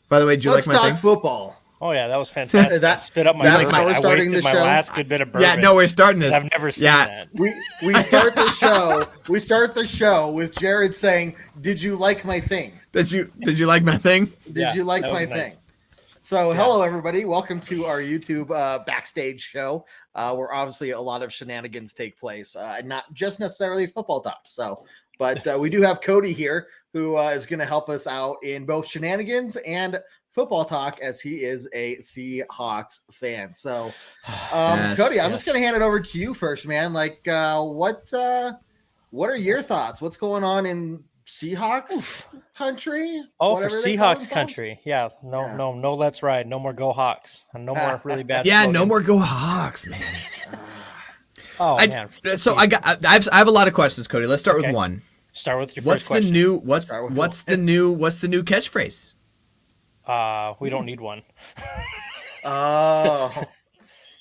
By the way, did you Let's like my talk thing? football. Oh yeah, that was fantastic. That- I spit up my that's bourbon. how we're I starting wasted the my show? last good bit of bourbon. Yeah, no, we're starting this. I've never seen Yeah. that. We start the show. We start the show with Jared saying, "Did you like my thing? Did you like my thing? Did you like that my was nice. thing?" So, hello everybody. Welcome to our YouTube backstage show, where obviously a lot of shenanigans take place, and not just necessarily football talk. So, but we do have Cody here, who is going to help us out in both shenanigans and football talk, as he is a Seahawks fan. So, Yes. Cody, I'm just going to hand it over to you first, man. Like, what are your thoughts? What's going on in Seahawks country? Oh, Whatever for they call Seahawks themselves? country. Yeah. No, let's ride. No more go Hawks. And no more really bad Yeah, slogans. no more go Hawks, man. Oh, man. So I have a lot of questions, Cody. Let's start Okay. with one. Start with your What's first the question. new Start with what's the new catchphrase? We don't need one. Oh,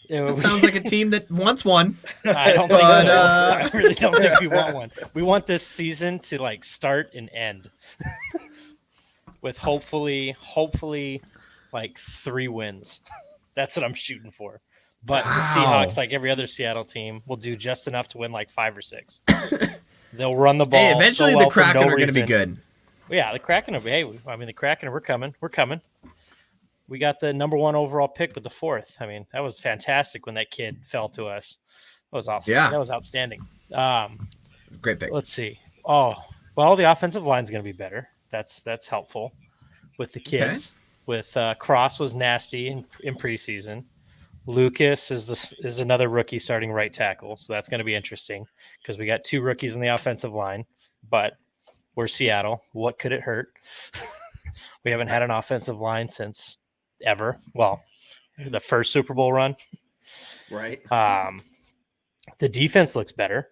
It sounds like a team that wants one. I don't think But, so. I really don't think we want one. We want this season to like start and end with hopefully like 3 wins. That's what I'm shooting for. But the Wow. Seahawks, like every other Seattle team, will do just enough to win like 5 or 6. They'll run the ball. Hey, eventually so well the for Kraken no are going to be reason. good. Yeah, the Kraken will be. Hey, I mean, the Kraken, we're coming. We're coming. We got the number 1 overall pick with the 4th. I mean, that was fantastic when that kid fell to us. That was awesome. Yeah. That was outstanding. Great pick. Let's see. Oh, well, the offensive line's going to be better. That's helpful with the kids. With Cross was nasty in preseason. Lucas is another rookie starting right tackle, so that's going to be interesting because we got 2 rookies in the offensive line. But we're Seattle. What could it hurt? We haven't had an offensive line since ever. Well, the first Super Bowl run. right. The defense looks better,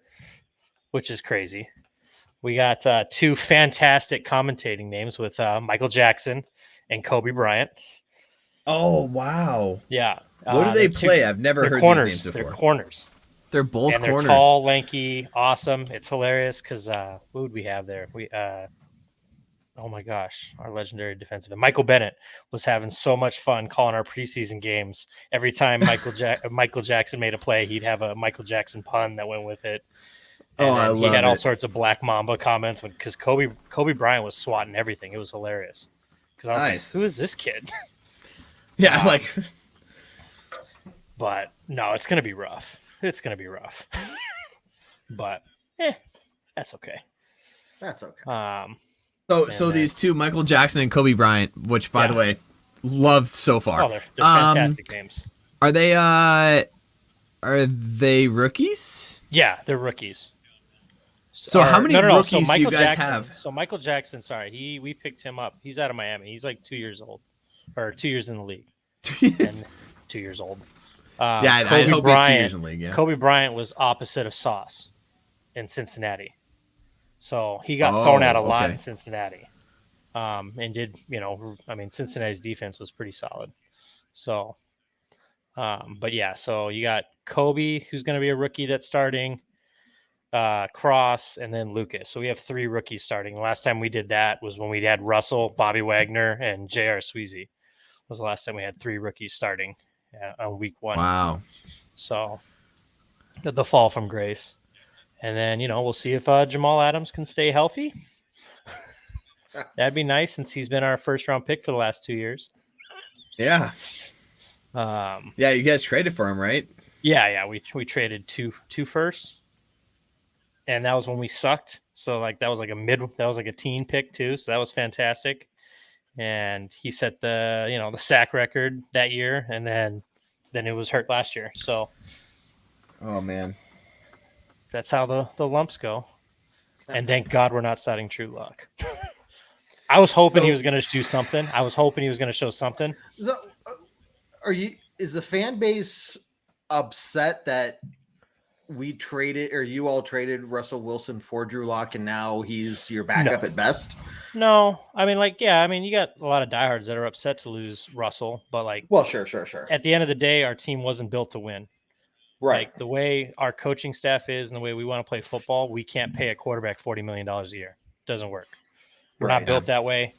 which is crazy. We got 2 fantastic commentating names with Michael Jackson and Kobe Bryant. Oh, wow. Yeah. What do they they're play? I've never they're heard corners. these names before. They're corners. They're both And they're corners. tall, lanky, awesome. It's hilarious because what would we have there? Oh my gosh, our legendary defensive end, Michael Bennett, was having so much fun calling our preseason games. Every time Michael Jackson made a play, he'd have a Michael Jackson pun that went with it. And I then he love had all it. sorts of Black Mamba comments because Kobe Bryant was swatting everything. It was hilarious. Because I was Nice. like, who is this kid? Yeah, like But no, it's gonna be rough. It's gonna be rough. But that's okay. That's okay. so then- these 2, Michael Jackson and Kobe Bryant, which by the Yeah. way, loved so far. Oh, they're fantastic names. Are they rookies? Yeah, they're rookies. So how many rookies do you Michael guys Jackson, have? So Michael Jackson, sorry, we picked him up. He's out of Miami. He's like 2 years old, or 2 years in the league, and 2 years old. Yeah, I Kobe hope he's 2 years in the league. Yeah. Kobe Bryant was opposite of Sauce in Cincinnati, so he got thrown out a lot okay. in Cincinnati, and did Cincinnati's defense was pretty solid. So, but yeah, so you got Kobe, who's going to be a rookie that's starting. Cross, and then Lucas. So we have 3 rookies starting. The last time we did that was when we had Russell, Bobby Wagner, and J.R. Sweezy. Was the last time we had 3 rookies starting on week 1. Wow. So the fall from grace. And then, we'll see if Jamal Adams can stay healthy. That'd be nice since he's been our first round pick for the last 2 years. Yeah. Yeah, You guys traded for him, right? we traded two firsts. And that was when we sucked. So that was like a teen pick too. So that was fantastic. And he set the sack record that year, and then it was hurt last year. So Oh man. that's how the lumps go. And thank God we're not starting True Luck. I was hoping he was going to do something. I was hoping he was going to show something. So, is the fan base upset that we traded, or you all traded Russell Wilson for Drew Lock, and now he's your backup at best? No, I mean, you got a lot of diehards that are upset to lose Russell, but Well, sure. at the end of the day, our team wasn't built to win. Right. Like the way our coaching staff is and the way we want to play football, we can't pay a quarterback $40 million a year. Doesn't work. We're not built that way.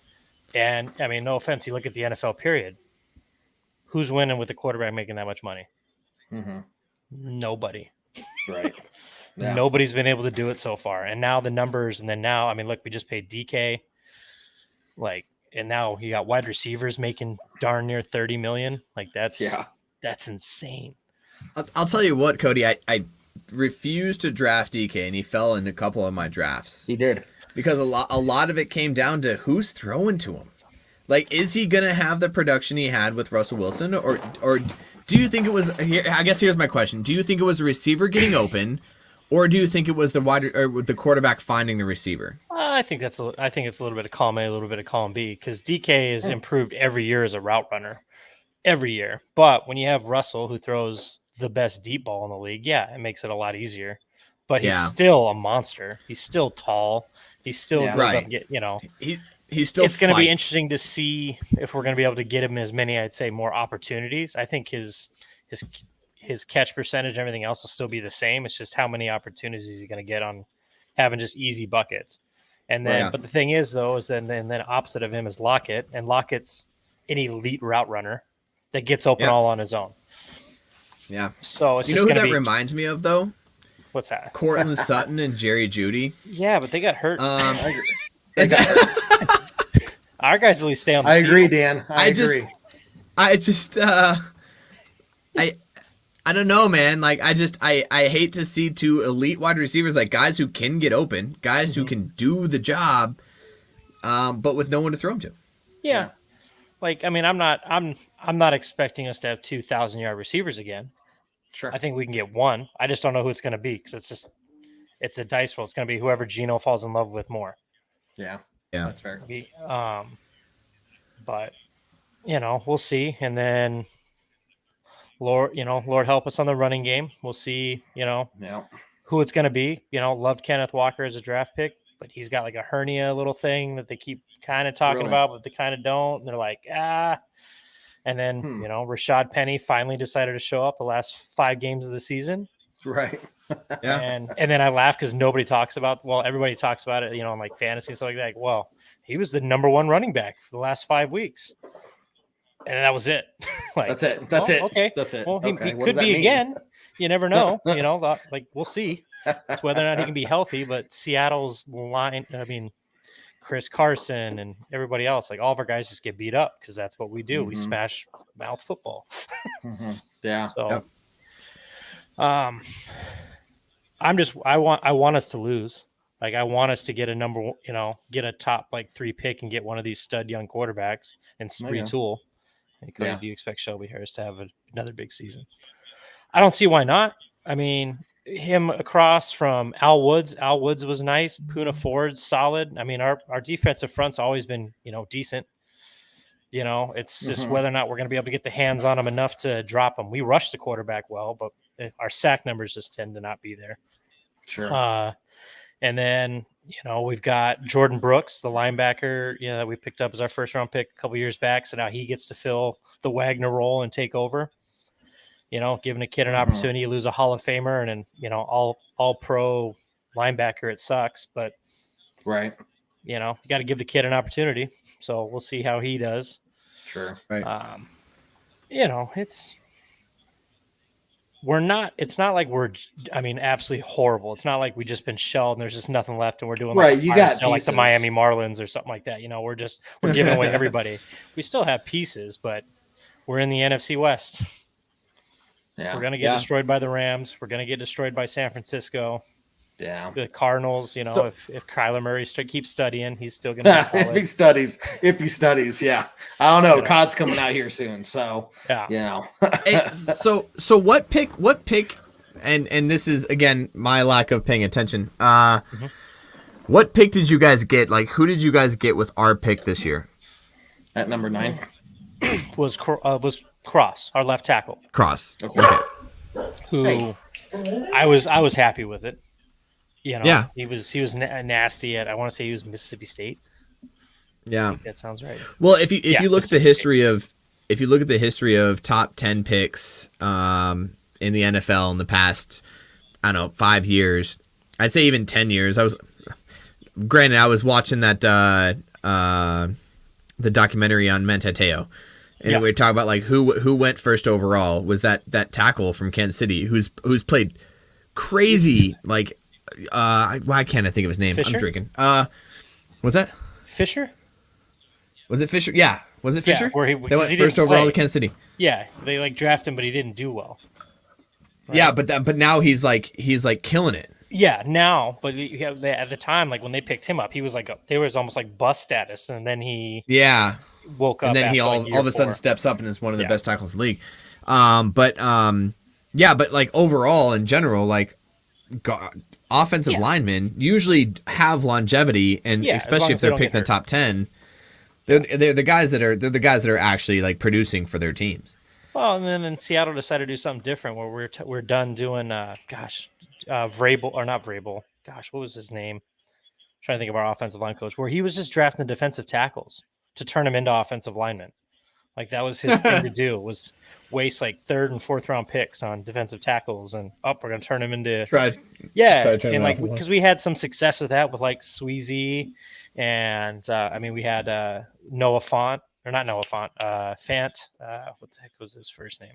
And I mean, no offense, you look at the NFL period. Who's winning with the quarterback making that much money? Mm-hmm. Nobody. Right. Yeah. Nobody's been able to do it so far. And now the numbers, and then now, I mean, look, we just paid DK, and now you got wide receivers making darn near 30 million. Like that's insane. I'll tell you what, Cody, I refused to draft DK, and he fell in a couple of my drafts. He did. Because a lot of it came down to who's throwing to him. Like, is he going to have the production he had with Russell Wilson? Or do you think it was, I guess here's my question. Do you think it was the receiver getting open, or do you think it was the quarterback finding the receiver? I think it's a little bit of column A, a little bit of column B, because DK has improved every year as a route runner. Every year. But when you have Russell, who throws the best deep ball in the league, it makes it a lot easier. But he's still a monster. He's still tall. He still goes up and get, He's still it's going to be interesting to see if we're going to be able to get him as many, I'd say, more opportunities. I think his catch percentage and everything else will still be the same. It's just how many opportunities he's going to get on having just easy buckets. And then, but the thing is, though, is then opposite of him is Lockett, and Lockett's an elite route runner that gets open all on his own. Yeah. So it's you know who that reminds me of, though? What's that? Cortland Sutton and Jerry Jeudy. Yeah, but they got hurt. Our guys at least stay on the field. Agree, Dan. I agree. I don't know, man. Like, I hate to see two elite wide receivers, like guys who can get open, guys who can do the job, but with no one to throw them to. Yeah. Like, I mean, I'm not expecting us to have 2,000-yard receivers again. Sure. I think we can get one. I just don't know who it's going to be, because it's a dice roll. It's going to be whoever Geno falls in love with more. Yeah. Yeah. That's fair. But we'll see. And then Lord help us on the running game. We'll see, who it's going to be. Love Kenneth Walker as a draft pick, but he's got like a hernia little thing that they keep kind of talking about, but they kind of don't. And they're like, And then, Rashad Penny finally decided to show up the last 5 games of the season. Right. Yeah. And then I laugh because everybody talks about it, on like fantasy and stuff like that. Like, well, he was the number 1 running back for the last 5 weeks. And that was it. That's it. That's it. Okay. That's it. Well, he What could does that be mean? again. You never know. Like we'll see. It's whether or not he can be healthy. But Seattle's line, Chris Carson and everybody else, like all of our guys just get beat up because that's what we do. We smash mouth football. Yeah. So, I want us to lose. Like, I want us to get get a top 3 pick and get one of these stud young quarterbacks and retool. And Cody, do you expect Shelby Harris to have another big season? I don't see why not. I mean, him across from Al Woods. Al Woods was nice. Poona Ford's solid. I mean, our defensive front's always been, decent. It's just whether or not we're going to be able to get the hands on him enough to drop him. We rush the quarterback well, but our sack numbers just tend to not be there. Sure. And then, we've got Jordan Brooks, the linebacker, that we picked up as our first round pick a couple years back. So now he gets to fill the Wagner role and take over. Giving a kid an opportunity, you lose a Hall of Famer and then, all pro linebacker, it sucks, but right. You got to give the kid an opportunity. So we'll see how he does. Sure. Right. It's not like we're, absolutely horrible. It's not like we just been shelled and there's just nothing left and we're doing you got like the Miami Marlins or something like that. We're giving away everybody. We still have pieces, but we're in the NFC West. Yeah. We're going to get destroyed by the Rams. We're going to get destroyed by San Francisco. Yeah. The Cardinals, if Kyler Murray keeps studying, he's still going to be solid. If he studies, yeah. I don't know. COD's coming out here soon, so Hey, so what pick and this is again my lack of paying attention. What pick did you guys get? Like, who did you guys get with our pick this year? At number 9 was Cross, our left tackle. Cross. Okay. Who I was happy with it. Yeah. He was nasty at, I want to say he was Mississippi State. Yeah. I think that sounds right. Well, if you look at the history of top 10 picks in the NFL in the past, 5 years, I'd say even 10 years. I was watching that the documentary on Mantateo, and we talk about like who went first overall was that tackle from Kansas City who's played crazy like why can't I think of his name? Fisher? I'm drinking. Was that Fisher? Was it Fisher? Yeah. Was it Fisher? Where they went first overall to Kansas City. Yeah, they like drafted him, but he didn't do well. Right? Yeah, but now he's like killing it. Yeah, now, but at the time, like when they picked him up, he was like there was almost like bust status, and then he woke up, and then he all of a sudden steps up and is one of the best tackles in the league. But like overall in general, like offensive linemen usually have longevity, and especially if they're picked in the top 10. They're the guys that are actually like producing for their teams. Well, and then Seattle decided to do something different where we're done doing Vrabel or not Vrabel. Gosh, what was his name? I'm trying to think of our offensive line coach where he was just drafting defensive tackles to turn them into offensive linemen. Like that was his thing to do was waste like 3rd and 4th round picks on defensive tackles and we're going to turn them into and like because we had some success with that with like Sweezy and we had Fant. What the heck was his first name?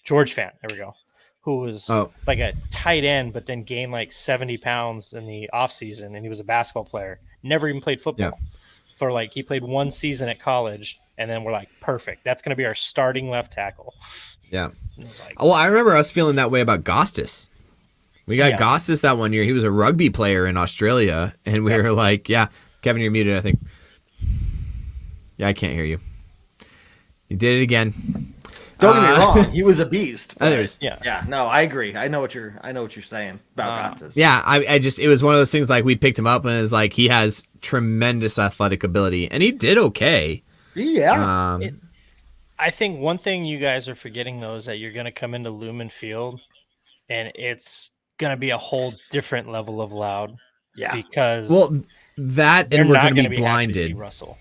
George Fant. There we go. Who was like a tight end, but then gained like 70 pounds in the offseason, and he was a basketball player. Never even played football. For like he played 1 season at college, and then we're like, perfect. That's going to be our starting left tackle. Yeah. I remember us feeling that way about Gostis. We got Gostis that one year. He was a rugby player in Australia, and we were like, Kevin, you're muted, I think. Yeah, I can't hear you. You did it again. Don't get me wrong, he was a beast. Yeah. No, I agree. I know what you're saying about Gotsis. Yeah, I just it was one of those things like we picked him up and it's like he has tremendous athletic ability and he did okay. Yeah. I think one thing you guys are forgetting though is that you're going to come into Lumen Field and it's going to be a whole different level of loud. Yeah. Because that and we're going to be blinded. Russell.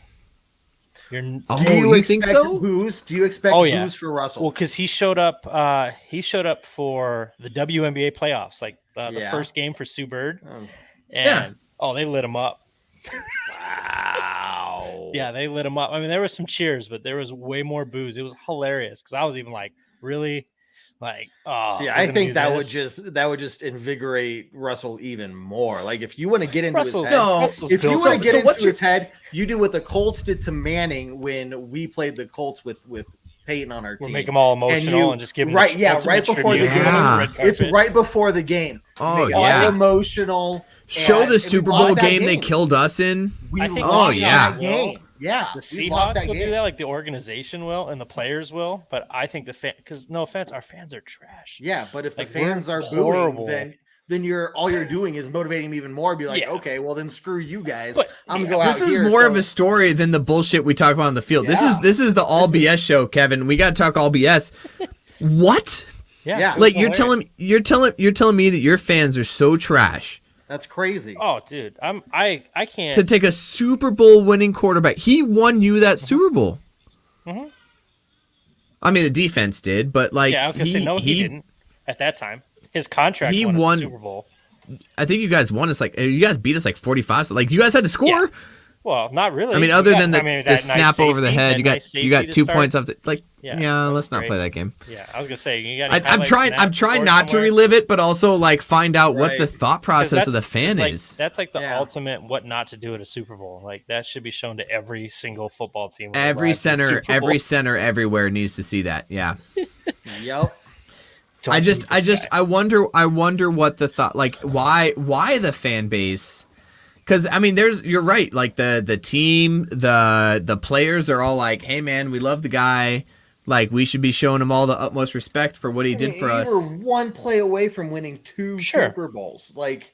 Do you think so? Do you expect booze for Russell? Well, because he showed up. He showed up for the WNBA playoffs, like the first game for Sue Bird, and they lit him up. Wow. Yeah, they lit him up. I mean, there was some cheers, but there was way more booze. It was hilarious because I was even like, really. Like, I think that would just invigorate Russell even more. Like, if you want to get into his head, you do what the Colts did to Manning when we played the Colts with Peyton on our team. We'll make them all emotional and just give them right before the game. It's right before the game. Oh yeah, emotional. Show the Super Bowl game they killed us in. That game. Yeah, the Seahawks will do that, like the organization will, and the players will. But I think because no offense, our fans are trash. Yeah, but if the fans are booing, then all you're doing is motivating them even more. Be like, okay, well then screw you guys. I'm gonna go out here. This is more of a story than the bullshit we talk about on the field. Yeah. This is the all BS show, Kevin. We got to talk all BS. What? Yeah. Like you're telling me that your fans are so trash. That's crazy. Oh, dude, I can't to take a Super Bowl winning quarterback. He won you that Super Bowl. Mm-hmm. I mean, the defense did, but like I was gonna say, no, he didn't at that time. His contract. He won the Super Bowl. I think you guys won us you guys beat us 45. So like you guys had to score. Yeah. Well, not really. I mean, other than the snap nice over the head, you got 2 points off. Let's not play that game. Yeah, I was gonna say you got. I'm trying not to relive it, but also like find out what the thought process of the fan is. That's like the ultimate what not to do at a Super Bowl. Like that should be shown to every single football team. Every center everywhere needs to see that. Yeah. Yep. I wonder what the thought like why the fan base. Because I mean, you're right. Like the team, the players, they're all like, "Hey, man, we love the guy. Like, we should be showing him all the utmost respect for what he did for us." We were one play away from winning 2 Super Bowls. Like,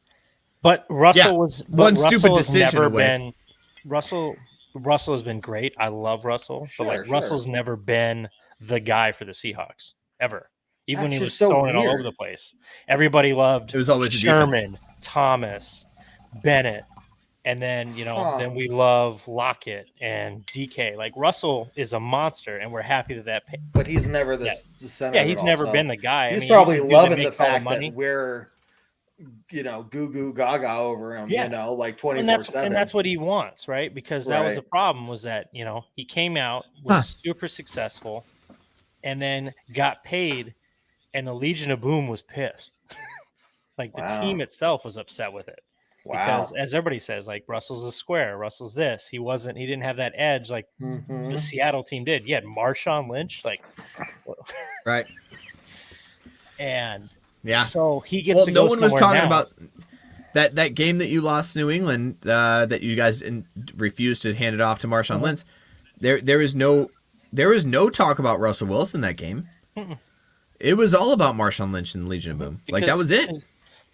but Russell was one stupid decision away. Russell has been great. I love Russell, but Russell's never been the guy for the Seahawks ever. Even when he was throwing it all over the place, everybody loved. It was always Sherman, Thomas, Bennett. And then, then we love Lockett and DK. Like, Russell is a monster, and we're happy that But he's never the center. Yeah, he's never been the guy. He's probably loving the fact that goo goo gaga over him, Yeah. like And 24/7. that's what he wants, right? Because that was the Right. problem, was that, he came out, was Huh. super successful, and then got paid, and the Legion of Boom was pissed. Like the Wow. team itself was upset with it. Because Wow. as everybody says, like, Russell's a square, Russell's this. He didn't have that edge like Mhm. the Seattle team did. You had Marshawn Lynch, like, Right. and Yeah. so he gets Well, to no go one was somewhere talking now. about that game that you lost to New England, that you guys refused to hand it off to Marshawn Lynch. There was no talk about Russell Wilson that game. Mm-mm. It was all about Marshawn Lynch and the Legion of Boom. Like, that was it.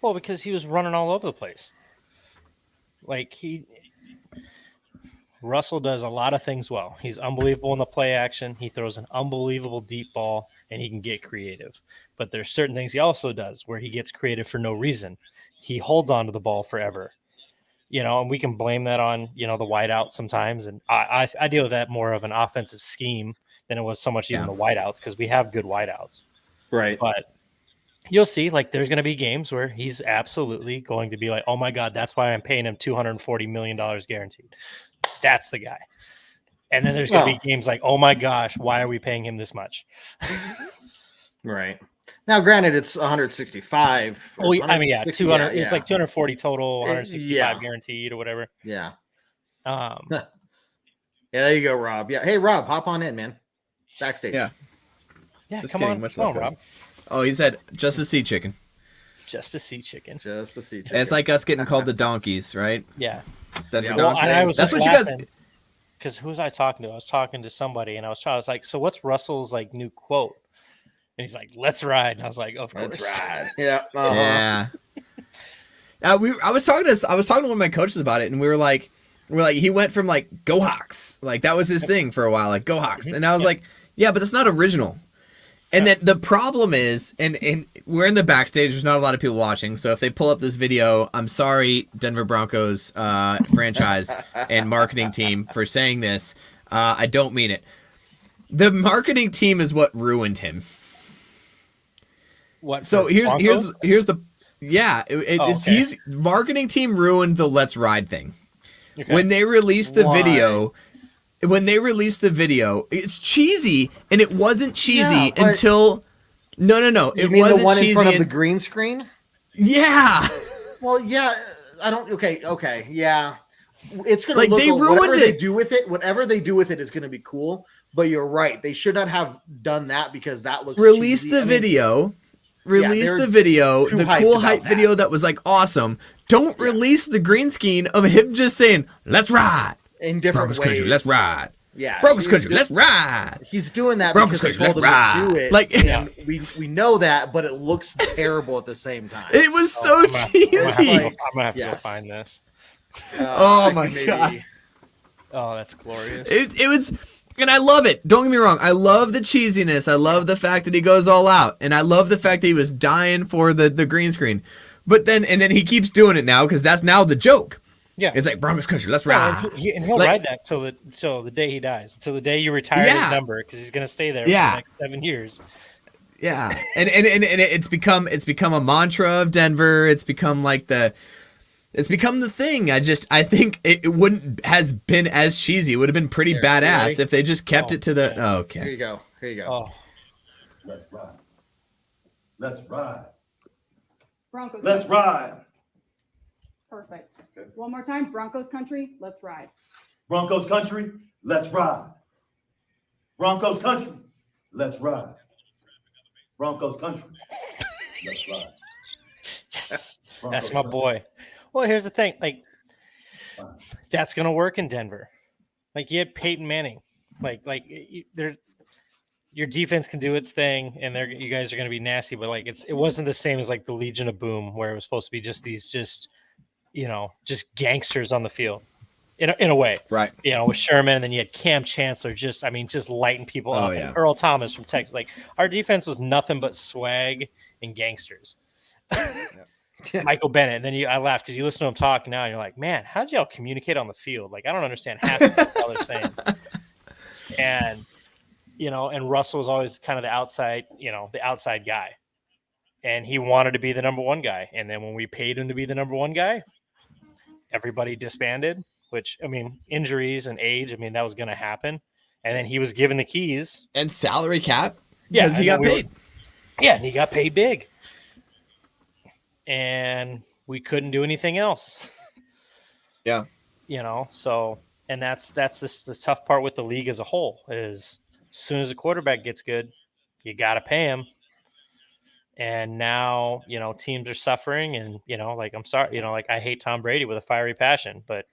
Well, because he was running all over the place. Like, Russell does a lot of things well. He's unbelievable in the play action. He throws an unbelievable deep ball, and he can get creative. But there's certain things he also does where he gets creative for no reason. He holds on to the ball forever. And we can blame that on, the wideout sometimes. And I deal with that more of an offensive scheme than it was so much even the wideouts, because we have good wideouts. Right. But you'll see, like, there's going to be games where he's absolutely going to be like, oh my God, that's why I'm paying him $240 million guaranteed. That's the guy. And then there's going to be games like, oh my gosh, why are we paying him this much? Right. Now, granted, it's 165. Oh, I mean, 200. Yeah. It's like 240 total, 165 Yeah. guaranteed or whatever. Yeah. Yeah, there you go, Rob. Yeah. Hey, Rob, hop on in, man. Backstage. Yeah. Just Come on, Rob. Oh, he said just to see chicken. Just to see chicken. Just to see chicken. And it's like us getting called the donkeys, right? Yeah. Denver Well, donkeys. and I was That's just what you guys. Because who was I talking to? I was talking to somebody, and I was like, so what's Russell's like new quote? And he's like, "Let's ride." And I was like, "Of course." Let's ride. Yeah. Yeah. I was talking to one of my coaches about it, and we were like, he went from like go Hawks, like that was his thing for a while, like go Hawks, and I was like, yeah, but that's not original. And then the problem is, and we're in the backstage. There's not a lot of people watching, so if they pull up this video, I'm sorry, Denver Broncos franchise and marketing team for saying this. I don't mean it. The marketing team is what ruined him. What? So here's the he's marketing team ruined the Let's Ride thing. Okay. When they released the video, it's cheesy, and it wasn't cheesy until no. It wasn't the one cheesy in front of the green screen. Yeah. Well, yeah. I don't. Okay. Yeah. It's gonna like look they ruined whatever it. They do with it. Whatever they do with it is gonna be cool. But you're right. They should not have done that because that looks. Release cheesy. the video. The cool hype video that was like awesome. Don't release the green screen of him just saying, "Let's ride." In different Broncos ways. Country, let's ride. Yeah, Broncos Country, let's ride. He's doing that Broncos because Country, let's ride. Do it. Like, we know that, but it looks terrible at the same time. It was so cheesy. I'm gonna have to go find this. Oh my god! Oh, that's glorious. It was. And I love it. Don't get me wrong. I love the cheesiness. I love the fact that he goes all out. And I love the fact that he was dying for the green screen. But then he keeps doing it now because that's now the joke. Yeah. It's like, Broncos Country, let's ride. And he'll ride that till the day he dies. Till the day you retire his number, because he's going to stay there for the next 7 years. Yeah. And it's become a mantra of Denver. It's become like it's become the thing. I think it wouldn't has been as cheesy. It would have been pretty badass if they just kept it to the. Oh, okay. Here you go. Oh. Let's ride. Let's ride. Broncos. Let's ride. Perfect. Okay. One more time. Broncos country. Let's ride. Broncos country. Let's ride. Broncos country. Let's ride. Broncos country. Let's ride. Yes. That's my boy. Well, here's the thing. Like, that's going to work in Denver. Like, you had Peyton Manning. Your defense can do its thing, and you guys are going to be nasty. But like, it wasn't the same as like the Legion of Boom, where it was supposed to be just gangsters on the field. In a way, right? With Sherman, and then you had Cam Chancellor, just lighting people up. Yeah. And Earl Thomas from Texas. Like, our defense was nothing but swag and gangsters. Michael Bennett, and then I laugh because you listen to him talk now, and you're like, man, how did y'all communicate on the field? Like, I don't understand half of what they're saying. And and Russell was always kind of the outside guy. and he wanted to be the number one guy. And then when we paid him to be the number one guy, everybody disbanded, which, I mean, injuries and age, I mean, that was going to happen. And then he was given the keys. And salary cap Yeah, because he got paid. And he got paid big. And we couldn't do anything else. Yeah. So, and that's the tough part with the league as a whole is as soon as the quarterback gets good, you got to pay him. And now, teams are suffering and, like, I'm sorry, like I hate Tom Brady with a fiery passion, but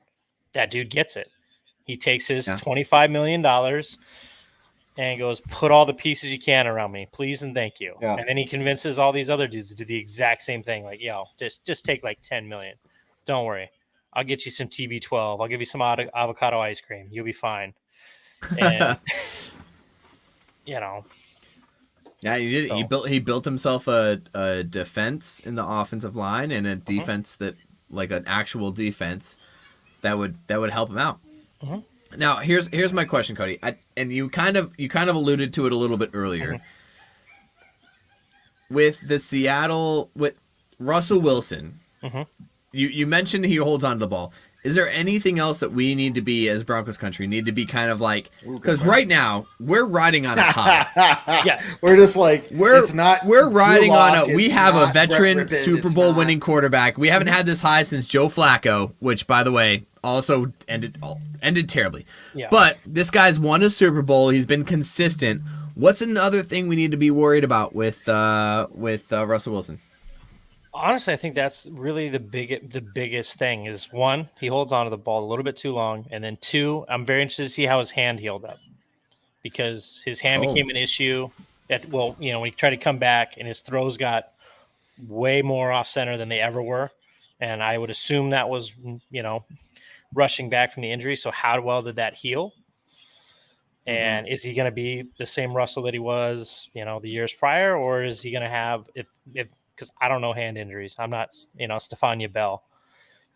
that dude gets it. He takes his $25 million and goes, put all the pieces you can around me, please and thank you. Yeah. And then he convinces all these other dudes to do the exact same thing. Like, just take like 10 million. Don't worry. I'll get you some TB12. I'll give you some avocado ice cream. You'll be fine. And, Yeah, he did. So. He built himself a defense in the offensive line and a defense that, like an actual defense, that would help him out. Now, here's my question, Cody. And you kind of alluded to it a little bit earlier. With the Seattle, with Russell Wilson, you mentioned he holds on to the ball. Is there anything else that we need to be, as Broncos country, need to be kind of like, because right now we're riding on a high. Yeah, we're just like we're riding on a. We have a veteran Super Bowl winning quarterback. We haven't had this high since Joe Flacco, which, by the way, also ended terribly. Yeah. But this guy's won a Super Bowl. He's been consistent. What's another thing we need to be worried about with Russell Wilson? Honestly, I think that's really the biggest thing is, one, he holds on to the ball a little bit too long, and then two, I'm very interested to see how his hand healed up, because his hand became an issue. When he tried to come back, and his throws got way more off center than they ever were, and I would assume that was rushing back from the injury. So how well did that heal? And is he going to be the same Russell that he was, the years prior, or is he going to have because I don't know hand injuries. I'm not, Stephania Bell.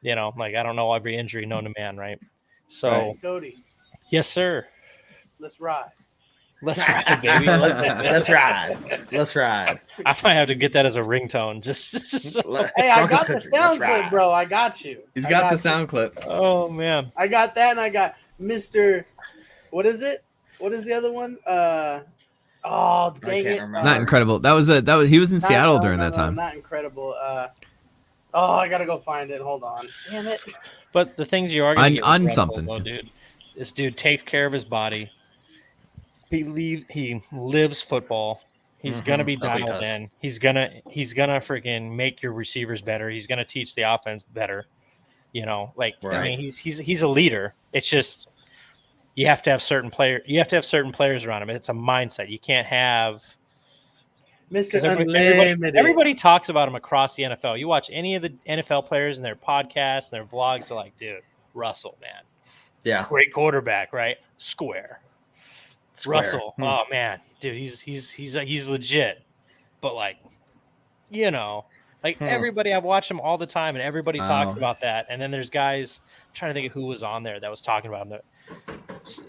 I don't know every injury known to man, right? So, right. Cody. Yes, sir. Let's ride. Let's ride, baby. Let's ride. Let's ride. I might have to get that as a ringtone. Hey, I got the sound clip, bro. I got you. He's got the sound clip. Oh, man. I got that, and I got Mr. What is it? What is the other one? Oh, dang it! Not incredible. That was he was in Seattle during that time. Not incredible. I gotta go find it. Hold on. Damn it! But the things you are going to get on something, though, dude. This dude takes care of his body. He lives football. He's gonna be dialed in. He's gonna freaking make your receivers better. He's gonna teach the offense better. Right. I mean, he's a leader. It's just. You have to have certain players around him. It's a mindset. You can't have Mr. Everybody talks about him across the NFL. You watch any of the NFL players and their podcasts and their vlogs, they're like, dude, Russell, man. Yeah. Great quarterback, right? Square. Russell. Oh man, dude, he's legit. But everybody, I've watched him all the time and everybody talks about that. And then there's guys, I'm trying to think of who was on there that was talking about him.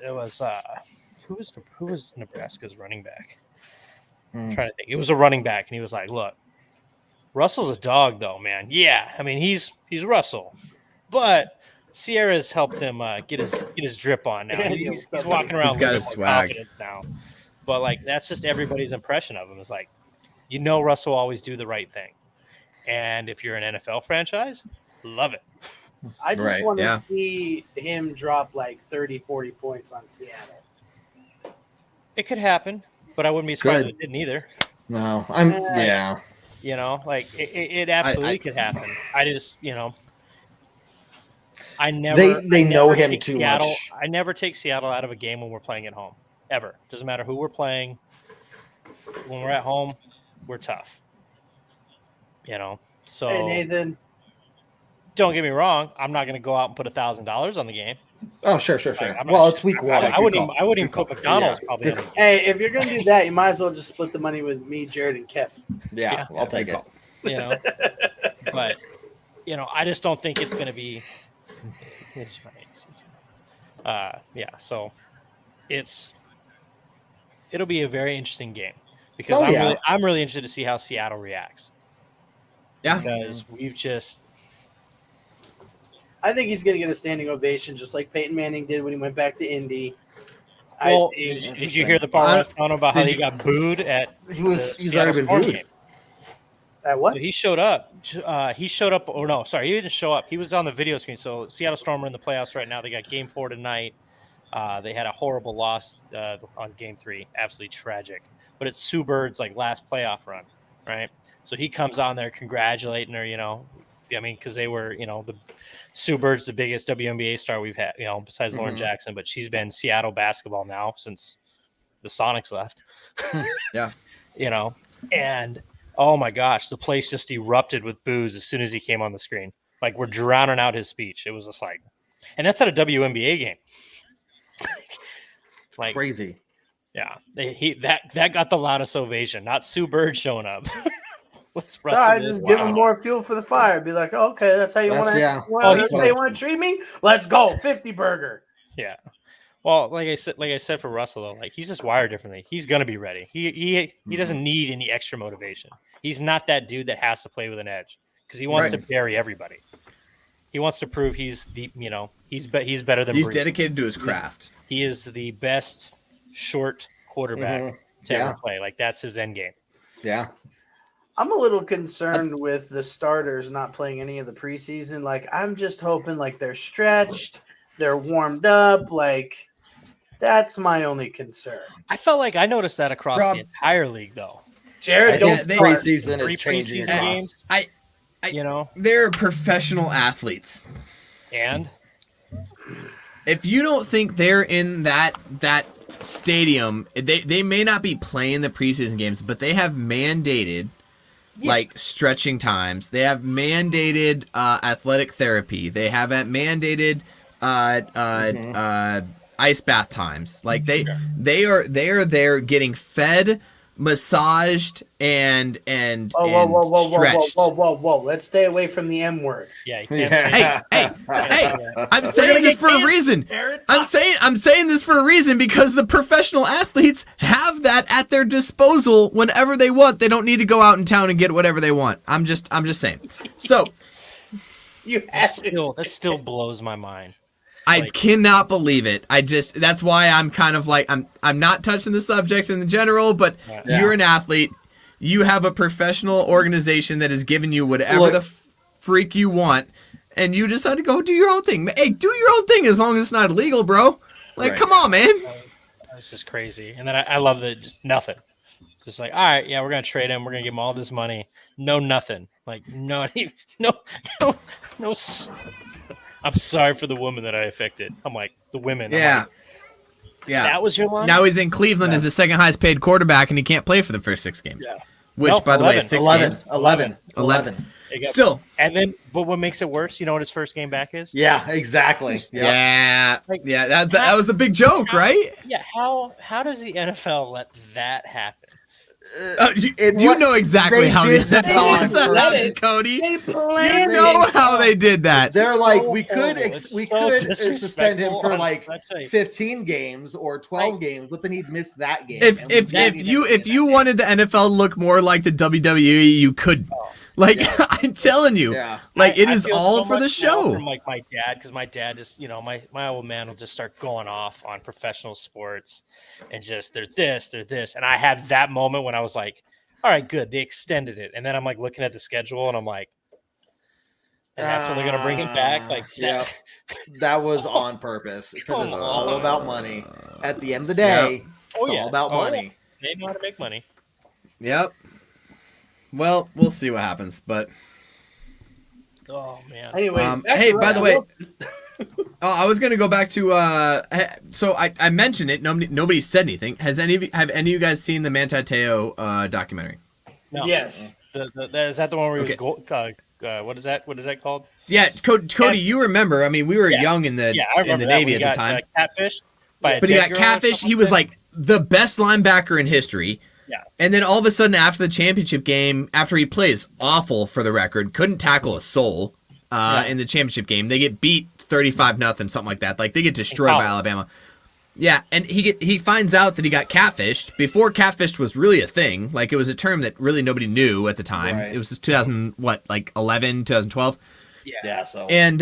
It was who was Nebraska's running back? I'm trying to think. It was a running back, and he was like, "Look, Russell's a dog, though, man. Yeah, I mean he's Russell, but Sierra's helped him get his drip on now. He's walking around. He's got his swag now, but that's just everybody's impression of him. Is like, Russell always do the right thing, and if you're an NFL franchise, love it." I just want to see him drop 30, 40 points on Seattle. It could happen, but I wouldn't be surprised if it didn't either. No, it absolutely could happen. I just, I never. They know him too much. I never take Seattle out of a game when we're playing at home, ever. Doesn't matter who we're playing. When we're at home, we're tough. So. Hey, Nathan. Don't get me wrong. I'm not going to go out and put $1,000 on the game. Oh, sure. It's week one. I wouldn't even put McDonald's probably. On the game. Hey, if you're going to do that, you might as well just split the money with me, Jared, and Kevin. Yeah, I'll take it. But I just don't think it's going to be. So it'll be a very interesting game because I'm really interested to see how Seattle reacts. Yeah. because we've just I think he's going to get a standing ovation, just like Peyton Manning did when he went back to Indy. well. I think Did you hear the part I was telling him about how Did he you- got booed at He's the already been Seattle Storm booed. game? that what? So he showed up. He showed up. Oh no, sorry, he didn't show up. He was on the video screen. So Seattle Storm are in the playoffs right now. They got Game 4 tonight. They had a horrible loss on Game 3. Absolutely tragic. But it's Sue Bird's like last playoff run, right? So he comes on there congratulating her. I mean, because they were, the Sue Bird's the biggest WNBA star we've had, besides Lauren Jackson. But she's been Seattle basketball now since the Sonics left. Yeah. And oh my gosh, the place just erupted with boos as soon as he came on the screen. Like we're drowning out his speech. It was just like, and that's at a WNBA game. Like Crazy. yeah, that got the loudest ovation. Not Sue Bird showing up. Let's Sorry, just give him more fuel for the fire. Be like, okay, that's how you want to. Yeah. That's how you want to treat me. Let's go, 50 burger. Yeah. Well, like I said for Russell though, like he's just wired differently. He's gonna be ready. He doesn't need any extra motivation. He's not that dude that has to play with an edge because he wants to bury everybody. He wants to prove he's he's better than He's Brees. dedicated to his craft. He is the best short quarterback to ever play. Like that's his end game. Yeah. I'm a little concerned with the starters not playing any of the preseason. Like, I'm just hoping like they're stretched, they're warmed up. Like, that's my only concern. I felt like I noticed that across Rob, the entire league, though. Jared, don't Preseason Three is changing. preseason games. I they're professional athletes. And If you don't think they're in that stadium, they may not be playing the preseason games, but they have mandated like stretching times. They have mandated athletic therapy. They have mandated ice bath times. Like they are there getting fed, massaged, and stretched. Whoa. Let's stay away from the M word. yeah, you can't say that. Hey! I'm saying this for a reason. I'm saying this for a reason because the professional athletes have that at their disposal whenever they want. They don't need to go out in town and get whatever they want. I'm just saying. So That still blows my mind. I cannot believe it. That's why I'm kind of like I'm not touching the subject in general, but you're an athlete. You have a professional organization that has given you whatever the freak you want, and you decide to go do your own thing. Hey, do your own thing as long as it's not illegal, bro. Like, come on, man. It's just crazy. And then I love that nothing. Just like, all right, yeah, we're gonna trade him. We're gonna give him all this money. No, nothing. Like, no. I'm sorry for the woman that I affected. I'm like, the women. Yeah. That was your line? Now he's in Cleveland as the second highest paid quarterback, and he can't play for the first 6 games. Yeah. Which, No, by the way, is 11. 6 games. 11. Still. And then, but what makes it worse? You know what his first game back is? Yeah, exactly. Yeah. That was the big joke, right? Yeah. How does the NFL let that happen? You know exactly they how did the that on NFL happened, purpose. Cody. They You planned know it. how they did that. They're like, so we could horrible. It's we so could suspend him for disrespectful like on such a- 15 games or 12 games, but then he'd miss that game. If And we if didn't if even you see if that you game. wanted the NFL to look more like the WWE, you could. Like I'm telling you, Yeah. like it I is feel all so for the much now show. From like my dad, because my dad just, my old man will just start going off on professional sports, and just they're this, and I had that moment when I was like, all right, good, they extended it, and then I'm like looking at the schedule, and I'm like, and that's when they're gonna bring him back, like, yeah, that was on purpose because it's Come all on. about money. At the end of the day, it's all about money. They know how to make money. Yep. Well, we'll see what happens, but Oh man. Anyways, hey, by the way, I was gonna go back to so I mentioned it. Nobody said anything. Have any of you guys seen the Manti Te'o documentary? No. yes. Is that the one where he Okay. was what is that called? Yeah, Cody, you remember? I mean, we were young in the I in remember the that Navy when at he the got, time. catfish by a But he dead got girl or catfish. something He was like like the best linebacker in history. Yeah. And then all of a sudden, after the championship game, after he plays awful for the record, couldn't tackle a soul in the championship game. They get beat 35-0, something like that. Like they get destroyed by Alabama. Yeah, and he finds out that he got catfished before catfished was really a thing. Like it was a term that really nobody knew at the time. Right. It was 2011, 2012. Yeah. So And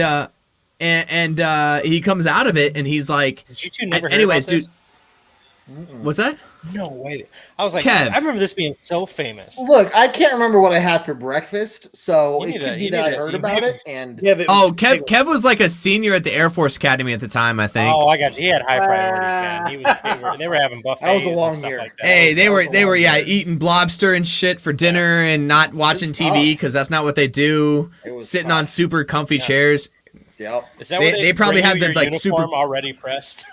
he comes out of it and he's like, Did you two never hear anyways, about this? dude, what's that? No way. I was like, Kev. I remember this being so famous. look, I can't remember what I had for breakfast, so You it need could to- be you that need I to- heard you about need it. to- And Yeah, but Oh, Kev was like a senior at the Air Force Academy at the time, I think. Oh, I got you. He had high priorities, man. They were having buffets That was a long and stuff year. like that. Hey, they were long year. eating lobster and shit for dinner and not watching was TV tough. because that's not what they do. It was Sitting tough. on super comfy chairs. yep. Is that They- where they probably bring had you the, your like, uniform super- already pressed?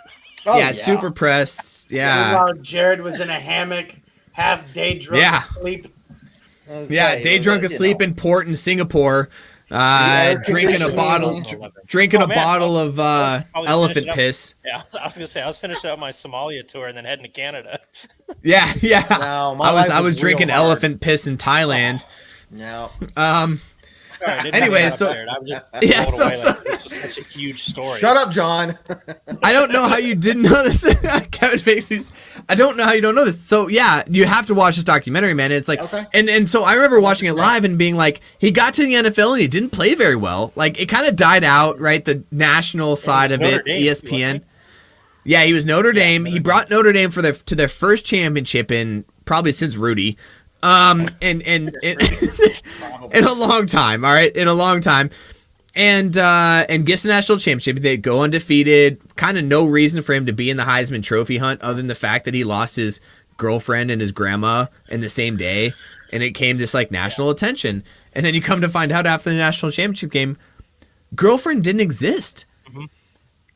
Oh, yeah, super pressed. Yeah. Meanwhile, Jared was in a hammock, half day drunk, Yeah. asleep. Yeah, day drunk asleep in port in Singapore, drinking a conditioning. bottle, Oh, drinking a man, bottle of probably elephant finished up- piss. Yeah, I was gonna say I was finishing up my Somalia tour and then heading to Canada. Yeah, yeah. No, my I life was real drinking hard. elephant piss in Thailand. No. Sorry, I didn't Anyway, mean to so- interrupt, Jared. I was just Yeah, blown so- away, so- like, this was such a huge story. Shut up, John. I don't know how you didn't know this. Kevin Spacey's. I don't know how you don't know this. So yeah, you have to watch this documentary, man. It's like, Okay. and so I remember watching it live and being like, he got to the NFL and he didn't play very well. Like it kind of died out, right? The national side of Notre it, Dame, ESPN. wasn't Yeah, he was Notre Dame. He brought Notre Dame to their first championship in probably since Rudy. And in a long time, all right, in a long time. And gets the national championship. They go undefeated. Kind of no reason for him to be in the Heisman Trophy hunt other than the fact that he lost his girlfriend and his grandma in the same day, and it came this like national attention. And then you come to find out after the national championship game, girlfriend didn't exist.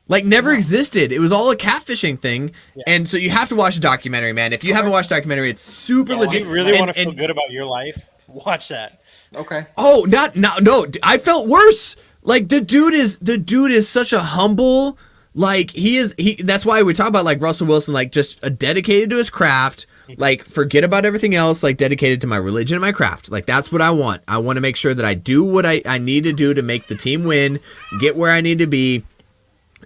Like never existed. It was all a catfishing thing. Yeah. And so you have to watch the documentary, man. If you haven't watched the documentary, it's super If legit. you really And- want to feel and- good about your life, watch that. Okay. Oh, no. I felt worse. Like the dude is such a humble, like that's why we talk about like Russell Wilson, like just a dedicated to his craft, like forget about everything else, like dedicated to my religion and my craft. Like that's what I want. I want to make sure that I do what I need to do to make the team win, get where I need to be.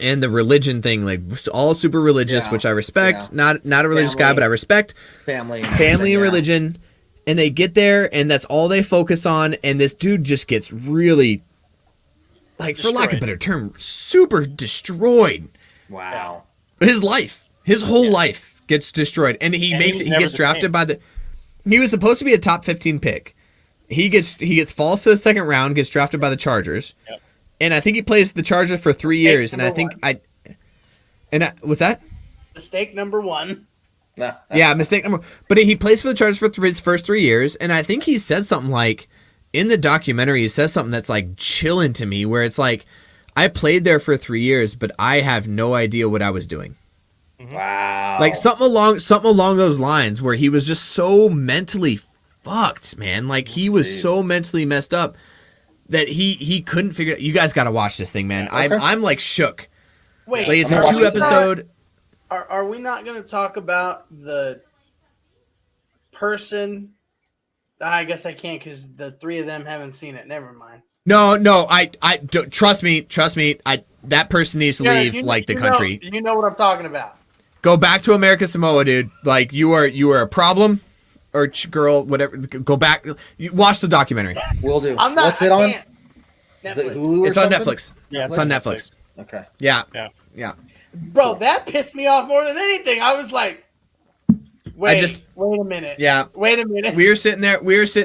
And the religion thing, like all super religious, Yeah. which I respect. Yeah. Not a religious guy, Family. but I respect Family. family and religion. And they get there, and that's all they focus on. And this dude just gets really, like, for lack of a Destroyed. better term, super destroyed. Wow. His life, his whole life gets destroyed, and he And makes he it. was He never gets the drafted same. by the. He was supposed to be a top 15 pick. He falls to the second round, gets drafted by the Chargers, Yep. and I think he plays the Chargers for 3 years. And I think what's that? Mistake number one. Yeah, mistake number. But he plays for the Chargers for his first 3 years, and I think he said something like, in the documentary, he says something that's like chilling to me, where it's like, I played there for 3 years, but I have no idea what I was doing. Wow. Like something along those lines, where he was just so mentally fucked, man. Like he was so mentally messed up that he couldn't figure it. You guys got to watch this thing, man. Okay. I'm like shook. Wait, Like it's I'm a gonna watch 2 it tonight. episode. Are we not going to talk about the person? I guess I can't because the three of them haven't seen it. Never mind. No, I don't, trust me. That person needs to Yeah, leave like the country. You know what I'm talking about. Go back to America Samoa, dude. Like you are a problem, or girl, whatever. Go back. You watch the documentary. Will do. I'm not. What's it I on? can't. Is it Netflix. Hulu or It's on something? Netflix. Yeah, It's on Netflix. Okay. Yeah. Yeah. Bro, that pissed me off more than anything. I was like, wait a minute. Yeah. Wait a minute. We were sitting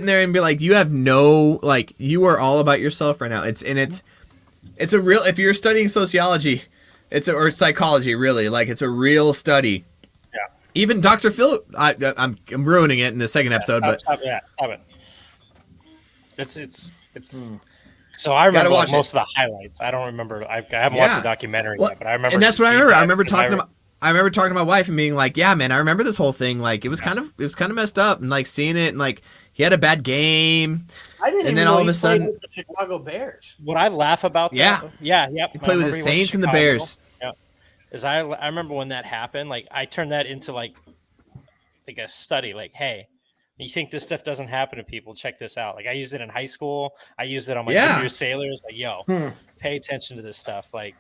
there and be like, you have no, like, you are all about yourself right now. It's a real, if you're studying sociology, or psychology, really, like it's a real study. Yeah. Even Dr. Phil, I'm ruining it in the second episode, but Stop it. It's. So I remember watch most of the highlights. I don't remember. I haven't Yeah. watched the documentary Well, yet, but I remember. and that's what I deep remember. I dive remember because talking to my wife and being like, yeah, man, I remember this whole thing. Like it was kind of messed up, and like seeing it, and like he had a bad game. I didn't and even then know all he of a played sudden- with the Chicago Bears. What I laugh about. Yeah. Yeah. He played with the Saints and the Bears. Yeah. Is I remember when that happened. Like I turned that into like a study. Like, hey, you think this stuff doesn't happen to people? Check this out. Like I used it in high school. I used it on my Yeah. junior sailors. Like, yo, pay attention to this stuff. Like,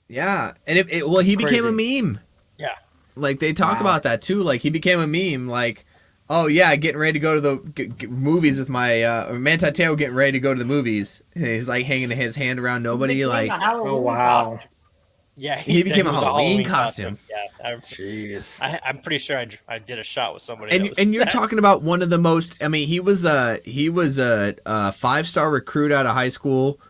Yeah, and he became a meme. Yeah. Like they talk Wow. about that too. Like he became a meme. Like, oh yeah, getting ready to go to the movies with my Manti Te'o getting ready to go to the movies. And he's like hanging his hand around nobody. Became Like a Halloween Oh wow. costume. Yeah, he became a was Halloween costume. Yeah, Jeez. I'm pretty sure I did a shot with somebody. And you're talking about one of the most. I mean, he was a 5-star recruit out of high school.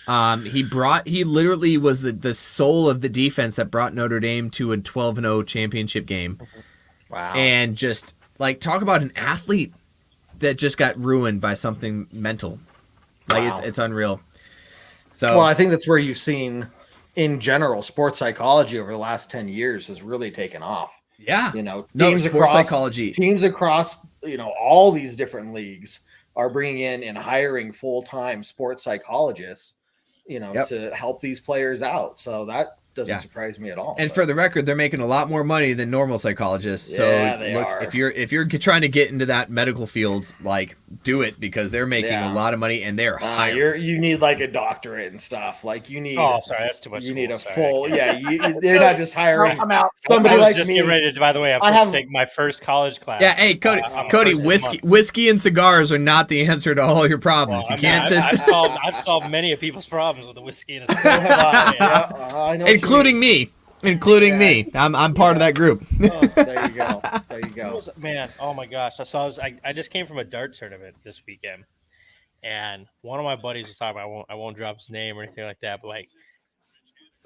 He literally was the soul of the defense that brought Notre Dame to a 12-0 championship game. Wow. And just like talk about an athlete that just got ruined by something mental. Like Wow. it's unreal. So Well, I think that's where you've seen, in general, sports psychology over the last 10 years has really taken off. yeah, You know, no, teams sports across psychology. teams across, all these different leagues are bringing in and hiring full-time sports psychologists, Yep. to help these players out. So that doesn't Yeah. surprise me at all. And but- for the record, they're making a lot more money than normal psychologists. Yeah, So they look, are. if you're trying to get into that medical field, like do it because they're making Yeah. a lot of money and they're hiring. you need like a doctorate and stuff. Like you need. Oh, sorry, that's too much. You need a school, full. sorry. Yeah, they're not just hiring I'm out. somebody I was like just me. getting ready to. By the way, I'm I supposed have- to take my first college class. Yeah, hey Cody, on the Cody, first of the month. whiskey and cigars are not the answer to all your problems. Well, You can't just, I've solved many of people's problems with the whiskey and a cigar. So have I. Yeah, I know. what you including me. Including me. I'm part of that group. mean. Oh, there you go. There you It go. was- man, oh my gosh! So I just came from a dart tournament this weekend, and one of my buddies was talking. I won't drop his name or anything like that, but like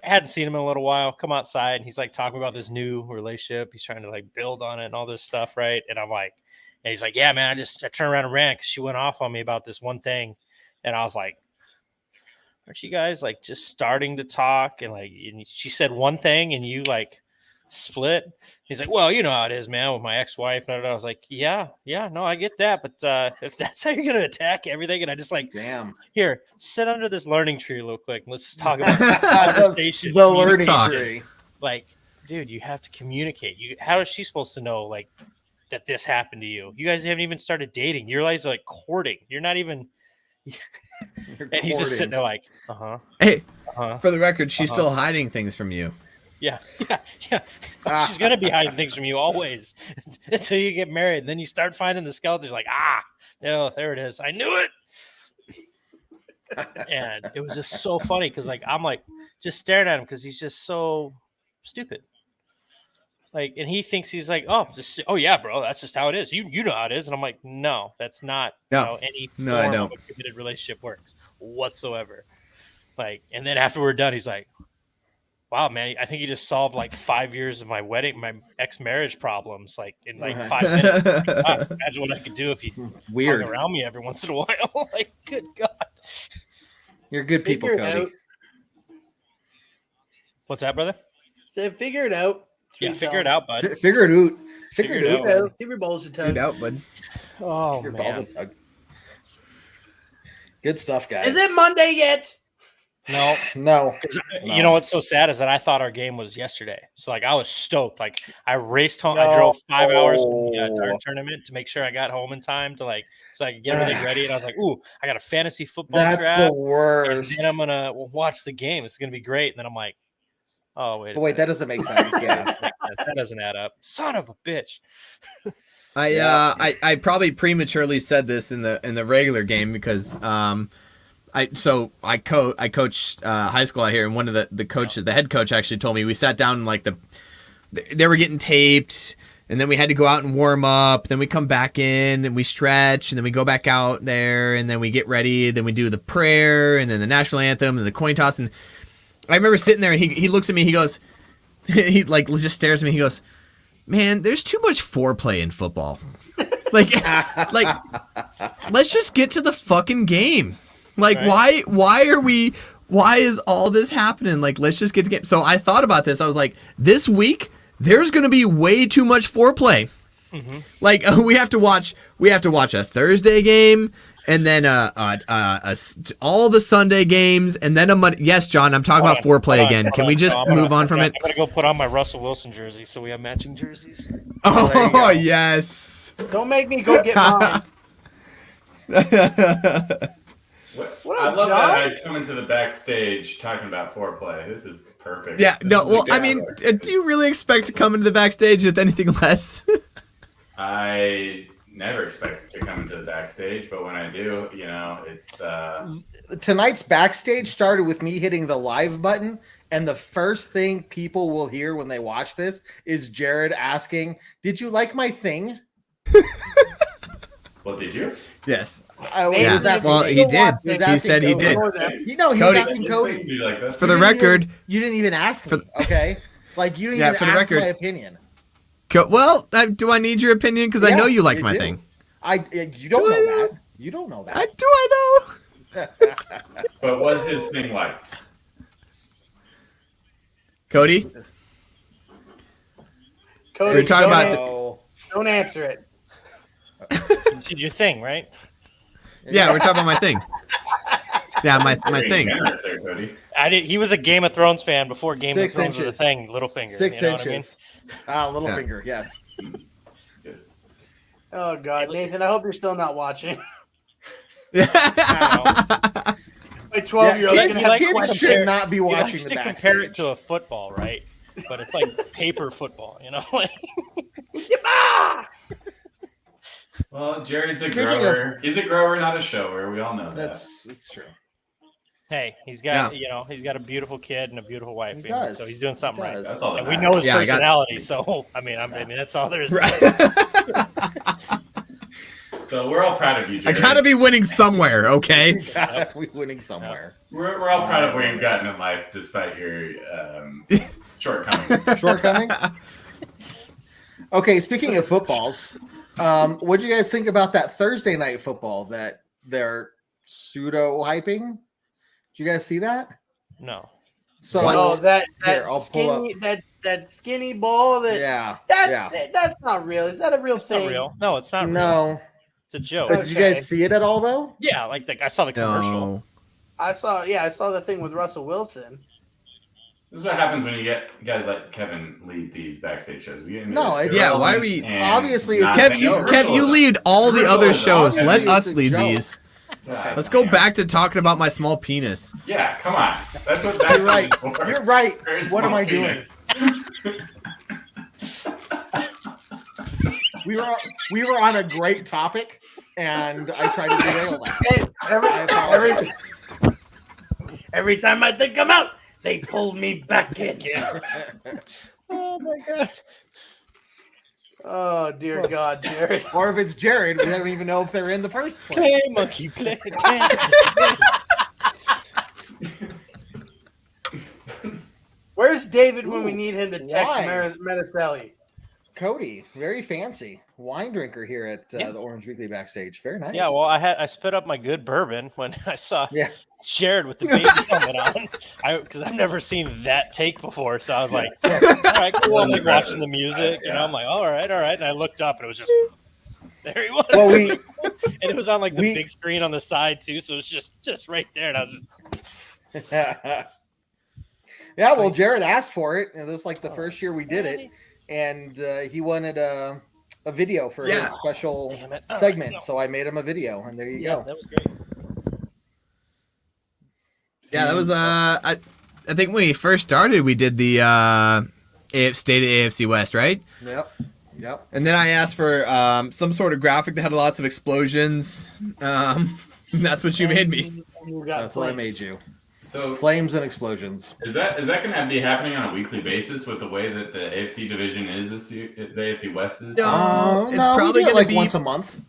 I hadn't seen him in a little while. Come outside, and he's like talking about this new relationship. He's trying to like build on it and all this stuff, right? And I'm like, and he's like, yeah, man, I turned around and ran because she went off on me about this one thing, and I was like, aren't you guys like just starting to talk? And like, and she said one thing, and you like split. He's like, well, you know how it is, man, with my ex-wife. And I was like, yeah, no, I get that. But if that's how you're going to attack everything, and I just like, Damn. here, sit under this learning tree real quick. And let's just talk about this conversation. The learning talk. tree. Like, dude, you have to communicate. How is she supposed to know, like, that this happened to you? You guys haven't even started dating. You're like courting. You're not even. And he's just sitting there like, Hey, uh-huh. for the record, she's still hiding things from you. Yeah. She's gonna be hiding things from you always until you get married. And then you start finding the skeletons. Like, there it is. I knew it. And it was just so funny because, like, I'm like just staring at him because he's just so stupid. Like, and he thinks he's like, oh yeah, bro, that's just how it is. You know how it is. And I'm like, no, that's not how any form I don't. of a committed relationship works whatsoever. Like, and then after we're done, he's like, wow, man, I think you just solved like 5 years of my ex-marriage problems, like in like 5 minutes. Wow, imagine what I could do if you Weird. hung around me every once in a while. Like, good God. You're good people, Figure it Cody. out. What's that, brother? Say, figure it out. Yeah, figure it out, bud. Figure it out. Figure Figure it it out. out. man. Give your balls a Good tug. out, bud. Oh, Your balls a man. tug. Good stuff, guys. Is it Monday yet? No. No. You know what's so sad is that I thought our game was yesterday. So, like, I was stoked. Like, I raced home. I No. drove 5 hours from the dart tournament to make sure I got home in time to, like, so I could get everything ready. And I was like, ooh, I got a fantasy football That's draft. the And worst. then I'm going to watch the game. It's going to be great. And then I'm like, oh, wait. But wait, that doesn't make sense. Yeah. That doesn't add up. Son of a bitch. I probably prematurely said this in the regular game because I coached high school out here, and one of the coaches, the head coach, actually told me we sat down and like they were getting taped, and then we had to go out and warm up. Then we come back in and we stretch, and then we go back out there, and then we get ready. Then we do the prayer, and then the national anthem, and the coin toss. And I remember sitting there, and he looks at me, he goes, he like just stares at me, he goes, man, there's too much foreplay in football. like let's just get to the fucking game. Like, Right. why is all this happening? Like, let's just get to game. So I thought about this. I was like, this week there's going to be way too much foreplay. Mm-hmm. Like, we have to watch a Thursday game, and then all the Sunday games, and then a Monday. Yes, John, I'm talking about foreplay again. Can we just move on from it? I'm going to go put on my Russell Wilson jersey so we have matching jerseys. Oh, yes. Don't make me go get mine. What I up, love John? that I come into the backstage talking about foreplay. This is perfect. Yeah, This no, is well, I exactly mean, what I do you really expect to come into the backstage with anything less? I never expect to come into the backstage, but when I do, it's Tonight's backstage started with me hitting the live button, and the first thing people will hear when they watch this is Jared asking, "Did you like my thing?" well, did you? Yes. Maybe Yeah. if Well, you're he did. watching, He He said he Cody. did. ignore them. You know, he's Cody- asking Do Cody. you like that? For the You didn't even- record, you didn't even ask me, okay? Like, you didn't Yeah, even for the ask record- my opinion. well, do I need your opinion? Because I know you like you my do. thing. You don't Do I know though? that. You don't know Do that. I though? But was his thing liked? Cody? Cody, We're talking don't, about an- Oh, don't answer it. You did your thing, right? Yeah, we're talking about my thing. Yeah, my Very thing. generous there, Cody. I did. He was a Game of Thrones fan before Game 6 of Thrones was a inches. thing. Littlefinger. 6 you know what I mean? inches. Little Yeah. finger, yes. Yes. Oh God, Nathan, I hope you're still not watching. My I 12-year-old kids, is gonna have kids questions. should not be He watching likes the to backstage. compare it to a football, right? But it's like paper football, you know? Well, Jared's a Speaking grower. He's a grower, not a shower. We all know that. It's true. Hey, he's got he's got a beautiful kid and a beautiful wife. He you know, does. so he's doing something He right. does. That's all that And we matters. know his Yeah, I got- personality, so I mean, that's all there is. to Right. it. So we're all proud of you, I Jared. gotta be winning somewhere, okay? We're winning somewhere. We're all proud of where you've gotten in life, despite your shortcomings. Shortcomings? Okay, speaking of footballs, what do you guys think about that Thursday night football that they're pseudo hyping? Did you guys see that? No. So What? Oh, that Here, I'll pull skinny that skinny ball that yeah, that's not real. Is that a real It's thing? not real. No, it's not real. no. It's a joke. Did you Okay. guys see it at all though? Yeah, like I saw the commercial. No. I saw the thing with Russell Wilson. This is what happens when you get guys like Kevin lead these backstage shows. We get into No, it's- Yeah, why are we- and Obviously, it's- not Kev, make you commercials. lead all the other shows. Let Obviously, us it's a lead joke. these. God Let's go damn. back to talking about my small penis. Yeah, come on. That's what You're right. that's for. You're right. It's What am I small doing? penis. We were on a great topic, and I tried to derail that. Hey, I apologize. every time I think I'm out, they pull me back in. Oh my god. Oh dear God, Jared. Or if it's Jared, we don't even know if they're in the first place. Play monkey play. Where's David when we Ooh, need him to text why? Metafelli? Cody, very fancy wine drinker here at Yeah. the Orange Weekly backstage. Very nice. Yeah, well, I spit up my good bourbon when I saw Yeah. Jared with the baby helmet on. Because I've never seen that take before, so I was like, all right, cool. I'm like watching the music, you know. I'm like, all right, and I looked up and it was just there he was. Well, we and it was on like the we- big screen on the side too, so it's just right there, and I was just yeah, well, Jared asked for it, and this was like the first year we did it, and he wanted a video for his Yeah. special Damn it. All right, segment. no. So I made him a video, and there you Yeah, go. that was great. Yeah, that was I think when we first started, we did the state of AFC West, right? Yep. And then I asked for some sort of graphic that had lots of explosions. That's what you made me. That's what I made you. So Flames and explosions. is that going to be happening on a weekly basis with the way that the AFC division is this year? The AFC West is. No. It's we probably do it gonna like be- once a month.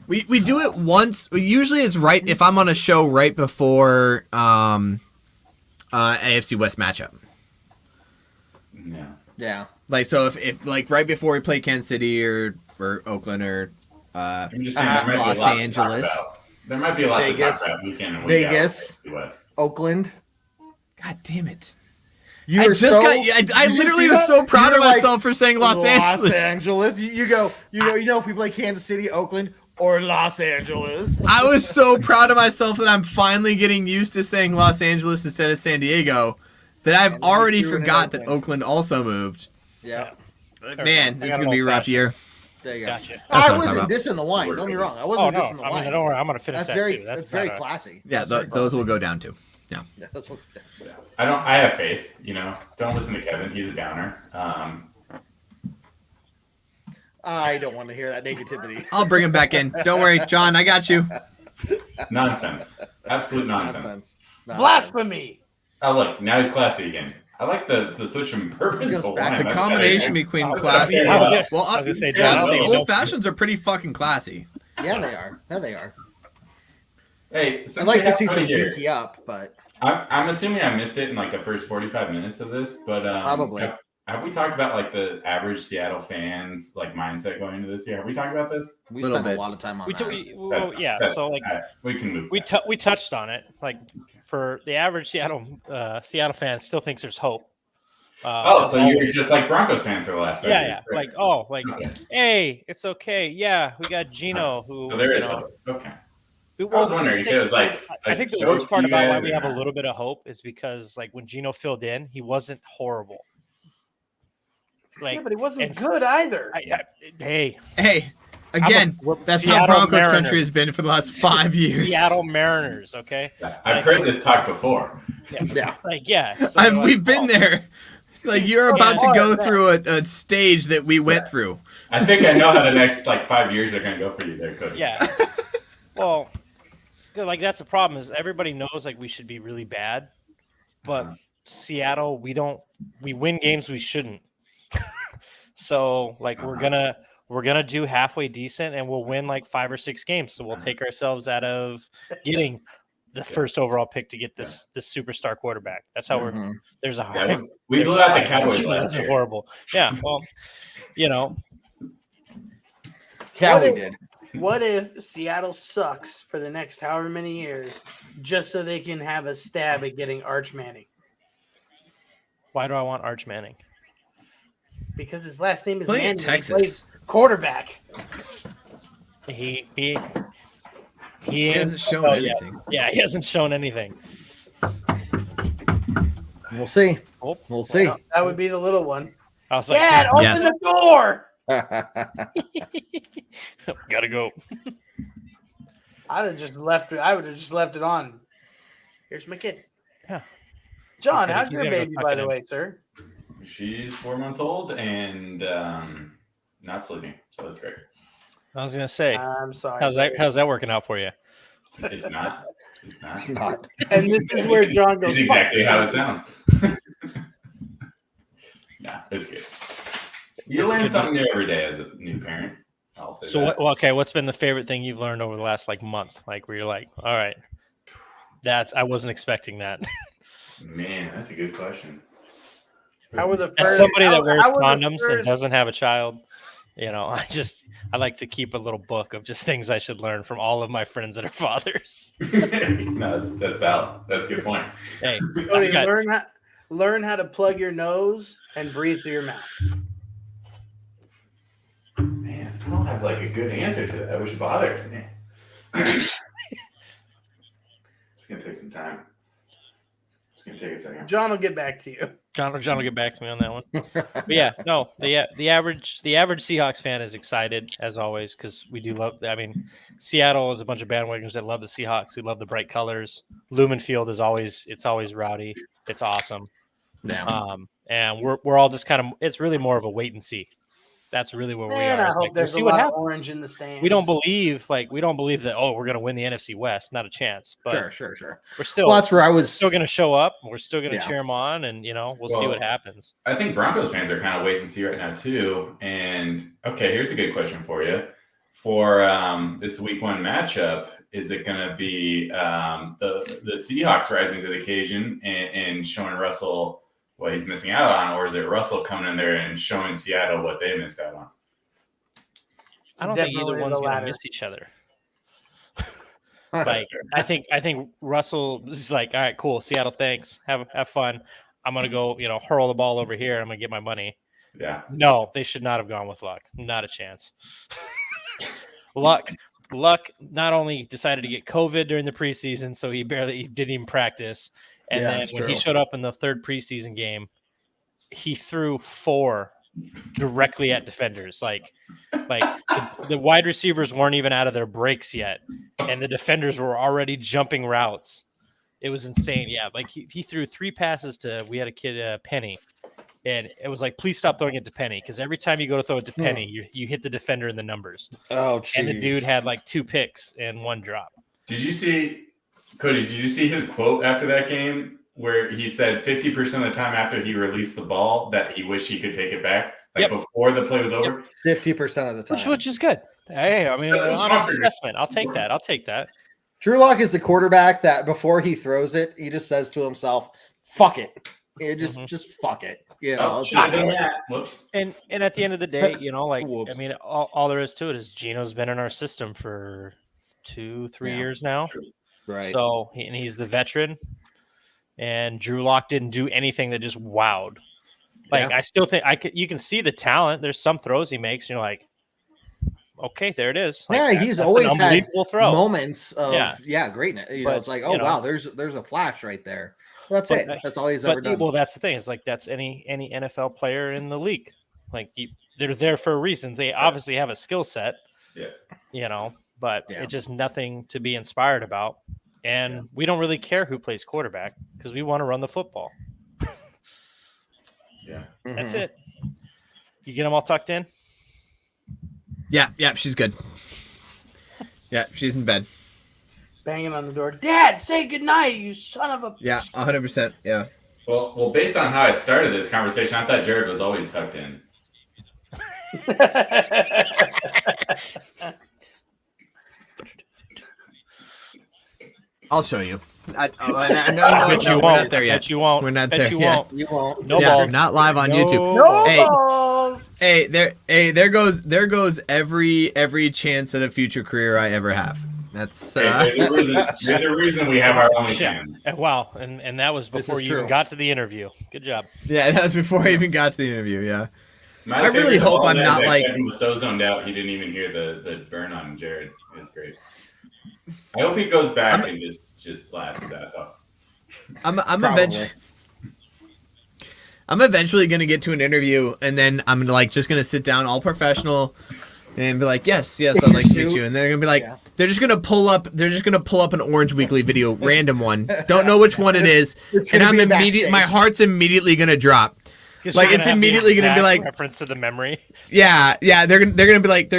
We do it once. Usually it's right if I'm on a show right before AFC West matchup. Yeah. Yeah. Like so if like right before we play Kansas City or Oakland or I'm just saying there might be a Los lot to talk Angeles. about. There might be a lot Vegas. to talk about weekend and week Vegas. out with AFC West. Oakland. God damn it. You I were just so- got I Did you literally see was that? so proud You of were like, myself for saying Los Angeles. Angeles. You go, if we play Kansas City, Oakland, or Los Angeles. I was so proud of myself that I'm finally getting used to saying Los Angeles instead of San Diego that I've And then already you threw it in forgot that Oakland. Oakland also moved. Yeah. But man, I this is got going to be a an rough old-fashioned. year. There you go. Gotcha. That's what I I'm wasn't talking dissing the wine. Don't get me wrong. I Oh wasn't no, dissing the I wine. mean, don't worry, I'm gonna finish That's that very too. that's very not a- classy. Yeah, That's very those will classy. go down too. Yeah. Yeah, that's what, I have faith. Don't listen to Kevin. He's a downer. I don't want to hear that negativity. I'll bring him back in. Don't worry, John. I got you. Nonsense. Absolute nonsense. Blasphemy. Oh, look, now he's classy again. I like the switch from bourbon Goes to back wine. to The That's combination better. between That's classy. better. I was gonna- Well, I was gonna say, John, honestly, I old fashions are pretty fucking classy. Yeah, they are. Yeah, they are. Hey, I'd since like we to have see some Cody here, geeky up, but I'm assuming I missed it in like the first 45 minutes of this, but Probably. Have we talked about like the average Seattle fans like mindset going into this year? Have we talked about this? we Little spent bit. a lot of time on We, that. t- we well, yeah. So like we can move. we past we touched on it. Like for the average Seattle fan, still thinks there's hope. so you were just like Broncos fans for the last 5 years. yeah. Right. Like hey, it's okay. Yeah, we got Gino who So there is know, hope. Okay. I was wondering if it was like I think the joke worst to part you about why guys we or have a not? little bit of hope is because like when Gino filled in, he wasn't horrible. Like, Yeah, but he wasn't and- good either. hey, Hey, again, we're that's how Seattle Broncos Mariners. country has been for the last 5 years. Seattle Mariners, okay? I've heard this talk before. Yeah. Like, yeah. So you're like, We've been there. Like you're about to yeah. go through a stage that we went through. I think I know how the next like 5 years are going to go for you there, Cody. Yeah. Well, 'cause, like that's the problem is everybody knows like we should be really bad, but Seattle we win games we shouldn't. So like we're gonna do halfway decent and we'll win like 5 or 6 games. So we'll take ourselves out of getting the first overall pick to get this superstar quarterback. That's how Mhm. there's a Yeah, we blew out the Cowboys last This is year. horrible. Yeah. Well, Yeah, What we if- did. What if Seattle sucks for the next however many years just so they can have a stab at getting Arch Manning? why do I want Arch Manning? Because his last name is Playing Manning. in He Texas. plays quarterback. He He hasn't shown anything. Yeah, he hasn't shown anything. We'll see. Oh, We'll see. Well, that would be the little one. I was like, Dad, open Yes. the door. gotta go. I'd have just left it. I would have just left it on. Here's my kid. Yeah. John, He's how's gonna your go baby, tuck by it the in. way, sir? She's 4 months old and not sleeping, so that's great. I was gonna say, I'm sorry. how's that working out for you? It's not. It's not. Not. And this is where John goes. It's exactly how it sounds. Nah, it's good. You learn something new every day as a new parent. I'll say So that. okay, what's been the favorite thing you've learned over the last like month? Like where you're like, all right, I wasn't expecting that. Man, that's a good question. How were the As first? somebody that how- wears how were the condoms and first- doesn't have a child, I like to keep a little book of just things I should learn from all of my friends that are fathers. No, that's valid. That's a good point. Hey, Cody, I've got- learn how to plug your nose and breathe through your mouth. Man, I don't have like a good answer to that, which bothers me. It's gonna take some time. It's gonna take a second. John will get back to you. John will get back to me on that one. But yeah, no, the average Seahawks fan is excited as always because we do love. I mean, Seattle is a bunch of bandwagons that love the Seahawks. We love the bright colors. Lumen Field is always rowdy. It's awesome. Yeah. And we're all just kind of. It's really more of a wait and see. That's really where we Man, are. I It's hope like, there's we'll see a what lot of happens. orange in the stands. We don't believe that. Oh, we're gonna win the NFC West. Not a chance. But Sure. we're still. Well, that's where I was. still going to show up. We're still going to Yeah. cheer them on, and we'll see Well, what happens. I think Broncos fans are kind of wait and see right now too. And okay, here's a good question for you. For this week 1 matchup, is it going to be the Seahawks rising to the occasion and showing Russell what he's missing out on, or is it Russell coming in there and showing Seattle what they missed out on? I don't think Definitely either the one's going to latter. miss each other. That's Like fair. I think Russell is like, all right, cool, Seattle, thanks, have fun. I'm going to go, hurl the ball over here. I'm going to get my money. Yeah. No, they should not have gone with Luck. Not a chance. Luck not only decided to get COVID during the preseason, so he didn't even practice. And Yeah, then that's when he true. showed up in the third preseason game, he threw 4 directly at defenders. Like the wide receivers weren't even out of their breaks yet, and the defenders were already jumping routes. It was insane. Yeah, like he threw 3 passes to. We had a kid, Penny, and it was like, please stop throwing it to Penny, because every time you go to throw it to Penny, you hit the defender in the numbers. Oh, and the dude had like 2 picks and 1 drop. Did you see, Cody, did you see his quote after that game where he said 50% of the time after he released the ball that he wished he could take it back? Like before the play was over? 50% of the time. Which is good. Hey, I mean, That's an what's honest awesome. assessment. I'll take that. Drew Lock is the quarterback that before he throws it, he just says to himself, fuck it. Just fuck it. You know, Oh, should've done that. Whoops. And at the end of the day, you know, like, Whoops. I mean, all there is to it is Gino's been in our system for 2-3 years now. Right. So he's the veteran, and Drew Lock didn't do anything that just wowed. Like, I still think you can see the talent. There's some throws he makes, and you're like, okay, there it is. Like, he's that's always an unbelievable had throw. moments of greatness. You know, But, it's like, you know, wow, there's a flash right there. Well, that's it. That's all he's ever done. Well, that's the thing. It's like that's any NFL player in the league. Like they're there for a reason. They obviously have a skill set. Yeah. You know, but it's just nothing to be inspired about. And we don't really care who plays quarterback because we want to run the football. Yeah. That's it. You get them all tucked in? Yeah, she's good. Yeah, she's in bed. Banging on the door. Dad, say goodnight, you son of a... Yeah, 100%. Yeah. Well, based on how I started this conversation, I thought Jared was always tucked in. I'll show you. No, we're not there yet. Bet you won't. We're not Bet there you yet. won't. You won't. No Yeah, balls. not live on YouTube. No Hey. balls! There goes every chance at a future career I ever have. That's There's a reason we have our own Yeah. fans. Wow. And that was before is you even true. got to the interview. Good job. yeah, that was before I even got to the interview. Yeah. My I really favorite of hope all I'm that not that like- Kevin was so zoned out he didn't even hear the burn on Jared. It was great. I hope he goes back and just laughs his ass off. I'm Probably. eventually going to get to an interview, and then I'm like just going to sit down all professional and be like, yes, I'd like to meet you. And they're going to be like, they're just going to pull up an Orange Weekly video, random one. Don't know which one it is. It's And gonna I'm be immediate. Backstage. My heart's immediately going to drop. Because Like, you're it's have the immediately gonna be exact like- reference to the memory. Yeah. They're gonna be like,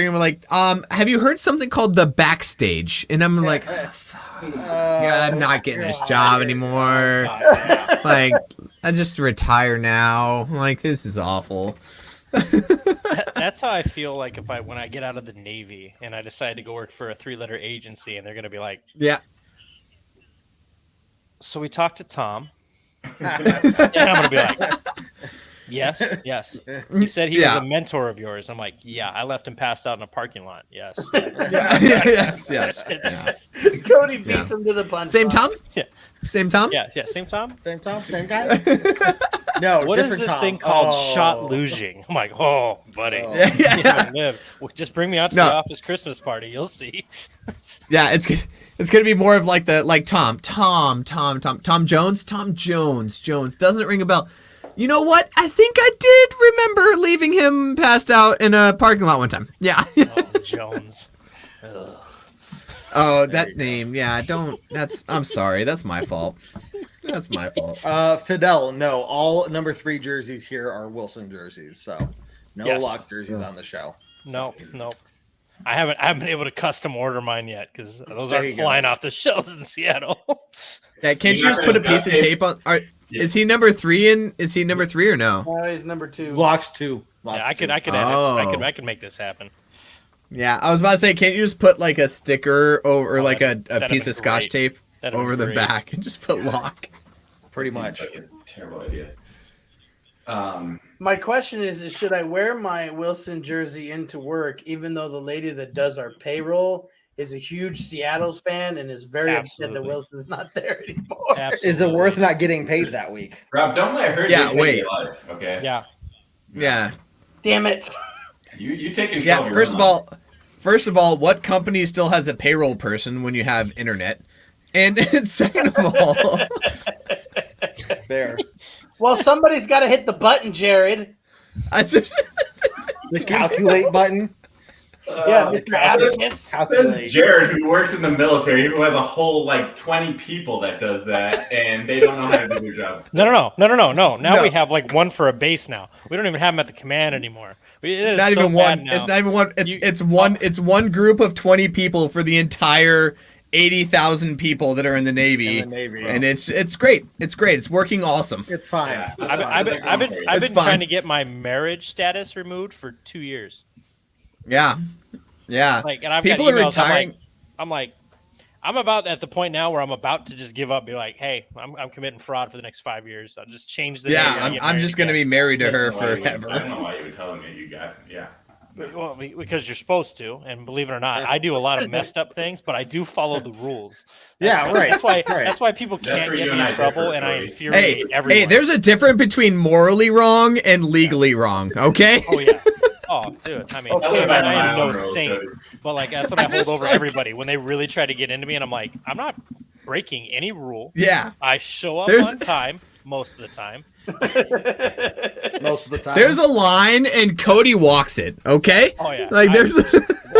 have you heard something called the Backstage? And I'm like, yeah, I'm not getting this job anymore. Like, I just retire now. Like, this is awful. That's how I feel like when I get out of the Navy and I decide to go work for a 3-letter agency, and they're gonna be like, Yeah. so we talked to Tom, and I'm gonna be like, yes. He said he was a mentor of yours. I'm like, yeah, I left him passed out in a parking lot. Yes. Yes. Yeah. Cody beats him to the punch. Same Tom? Yeah. Same Tom? Yeah. Same Tom. Same Tom, same guy. No, What is different this Tom. thing called Oh. shot losing? I'm like, oh, buddy. Oh. Yeah. Live. Just bring me out to No. the office Christmas party. You'll see. Yeah, it's gonna be more of like Tom Jones. Doesn't ring a bell. You know what? I think I did remember leaving him passed out in a parking lot one time. Yeah. Oh, Jones. Ugh. Oh, that name. Yeah, I'm sorry. That's my fault. That's my fault. Fidel, no, all number 3 jerseys here are Wilson jerseys, so no Yes. Lock jerseys on the show. Nope. I haven't been able to custom order mine yet because those There aren't you go. flying off the shelves in Seattle. Yeah, can't you You're just not put a gonna piece of duct tape on? Is he number 3 in? Is he number 3 or no? He's number 2. Locks 2. Yeah, I could edit. Oh. I could make this happen. Yeah, I was about to say, can't you just put like a sticker over, or like a that'd piece be of Scotch great. tape That'd be over the great. back and just put lock? Pretty Seems much. like a terrible idea. My question is should I wear my Wilson jersey into work, even though the lady that does our payroll is a huge Seattle's fan and is very upset that Absolutely. Wilson's not there anymore? Is it worth not getting paid that week? Rob, don't let her Yeah, dictate wait. your life, okay? Yeah. Yeah. Damn it. You take control Yeah, of your first own of life. all, what company still has a payroll person when you have internet? And second of all, Fair. Well, somebody's got to hit the button, Jared. I just, The calculate button. Yeah, Mr. Abacus. There's Jared, who works in the military, who has a whole 20 people that does that, and they don't know how to do their jobs. No. Now No. we have one for a base now. We don't even have them at the command anymore. it's not even one. It's not even one. It's one group of 20 people for the entire 80,000 people that are in the Navy. And it's great. It's great. It's working awesome. It's fine. Yeah, I've been It's fine. trying to get my marriage status removed for 2 years. Yeah. Yeah. And I've People got are emails, retiring. I'm about at the point now where I'm about to just give up. Be like, hey, I'm committing fraud for the next 5 years. I'll just change the name. Yeah, and get I'm married just going to again. be married to her I don't forever. know why you would tell me you got. Yeah. Well, because you're supposed to, and believe it or not, I do a lot of messed up things, but I do follow the rules. Yeah, right. That's why. Right. That's why people That's can't where get you me and I in trouble, differ, and I Cody. infuriate everyone. Hey, there's a difference between morally wrong and legally wrong, okay? Oh yeah. Oh, dude. I mean, Okay, I am my own no rules, saint, Cody. but that's what I I'm hold just over like- everybody when they really try to get into me, and I'm like, I'm not breaking any rule. Yeah. I show up There's- on time most of the time. Most of the time. There's a line and Cody walks it, okay? Oh yeah. Like there's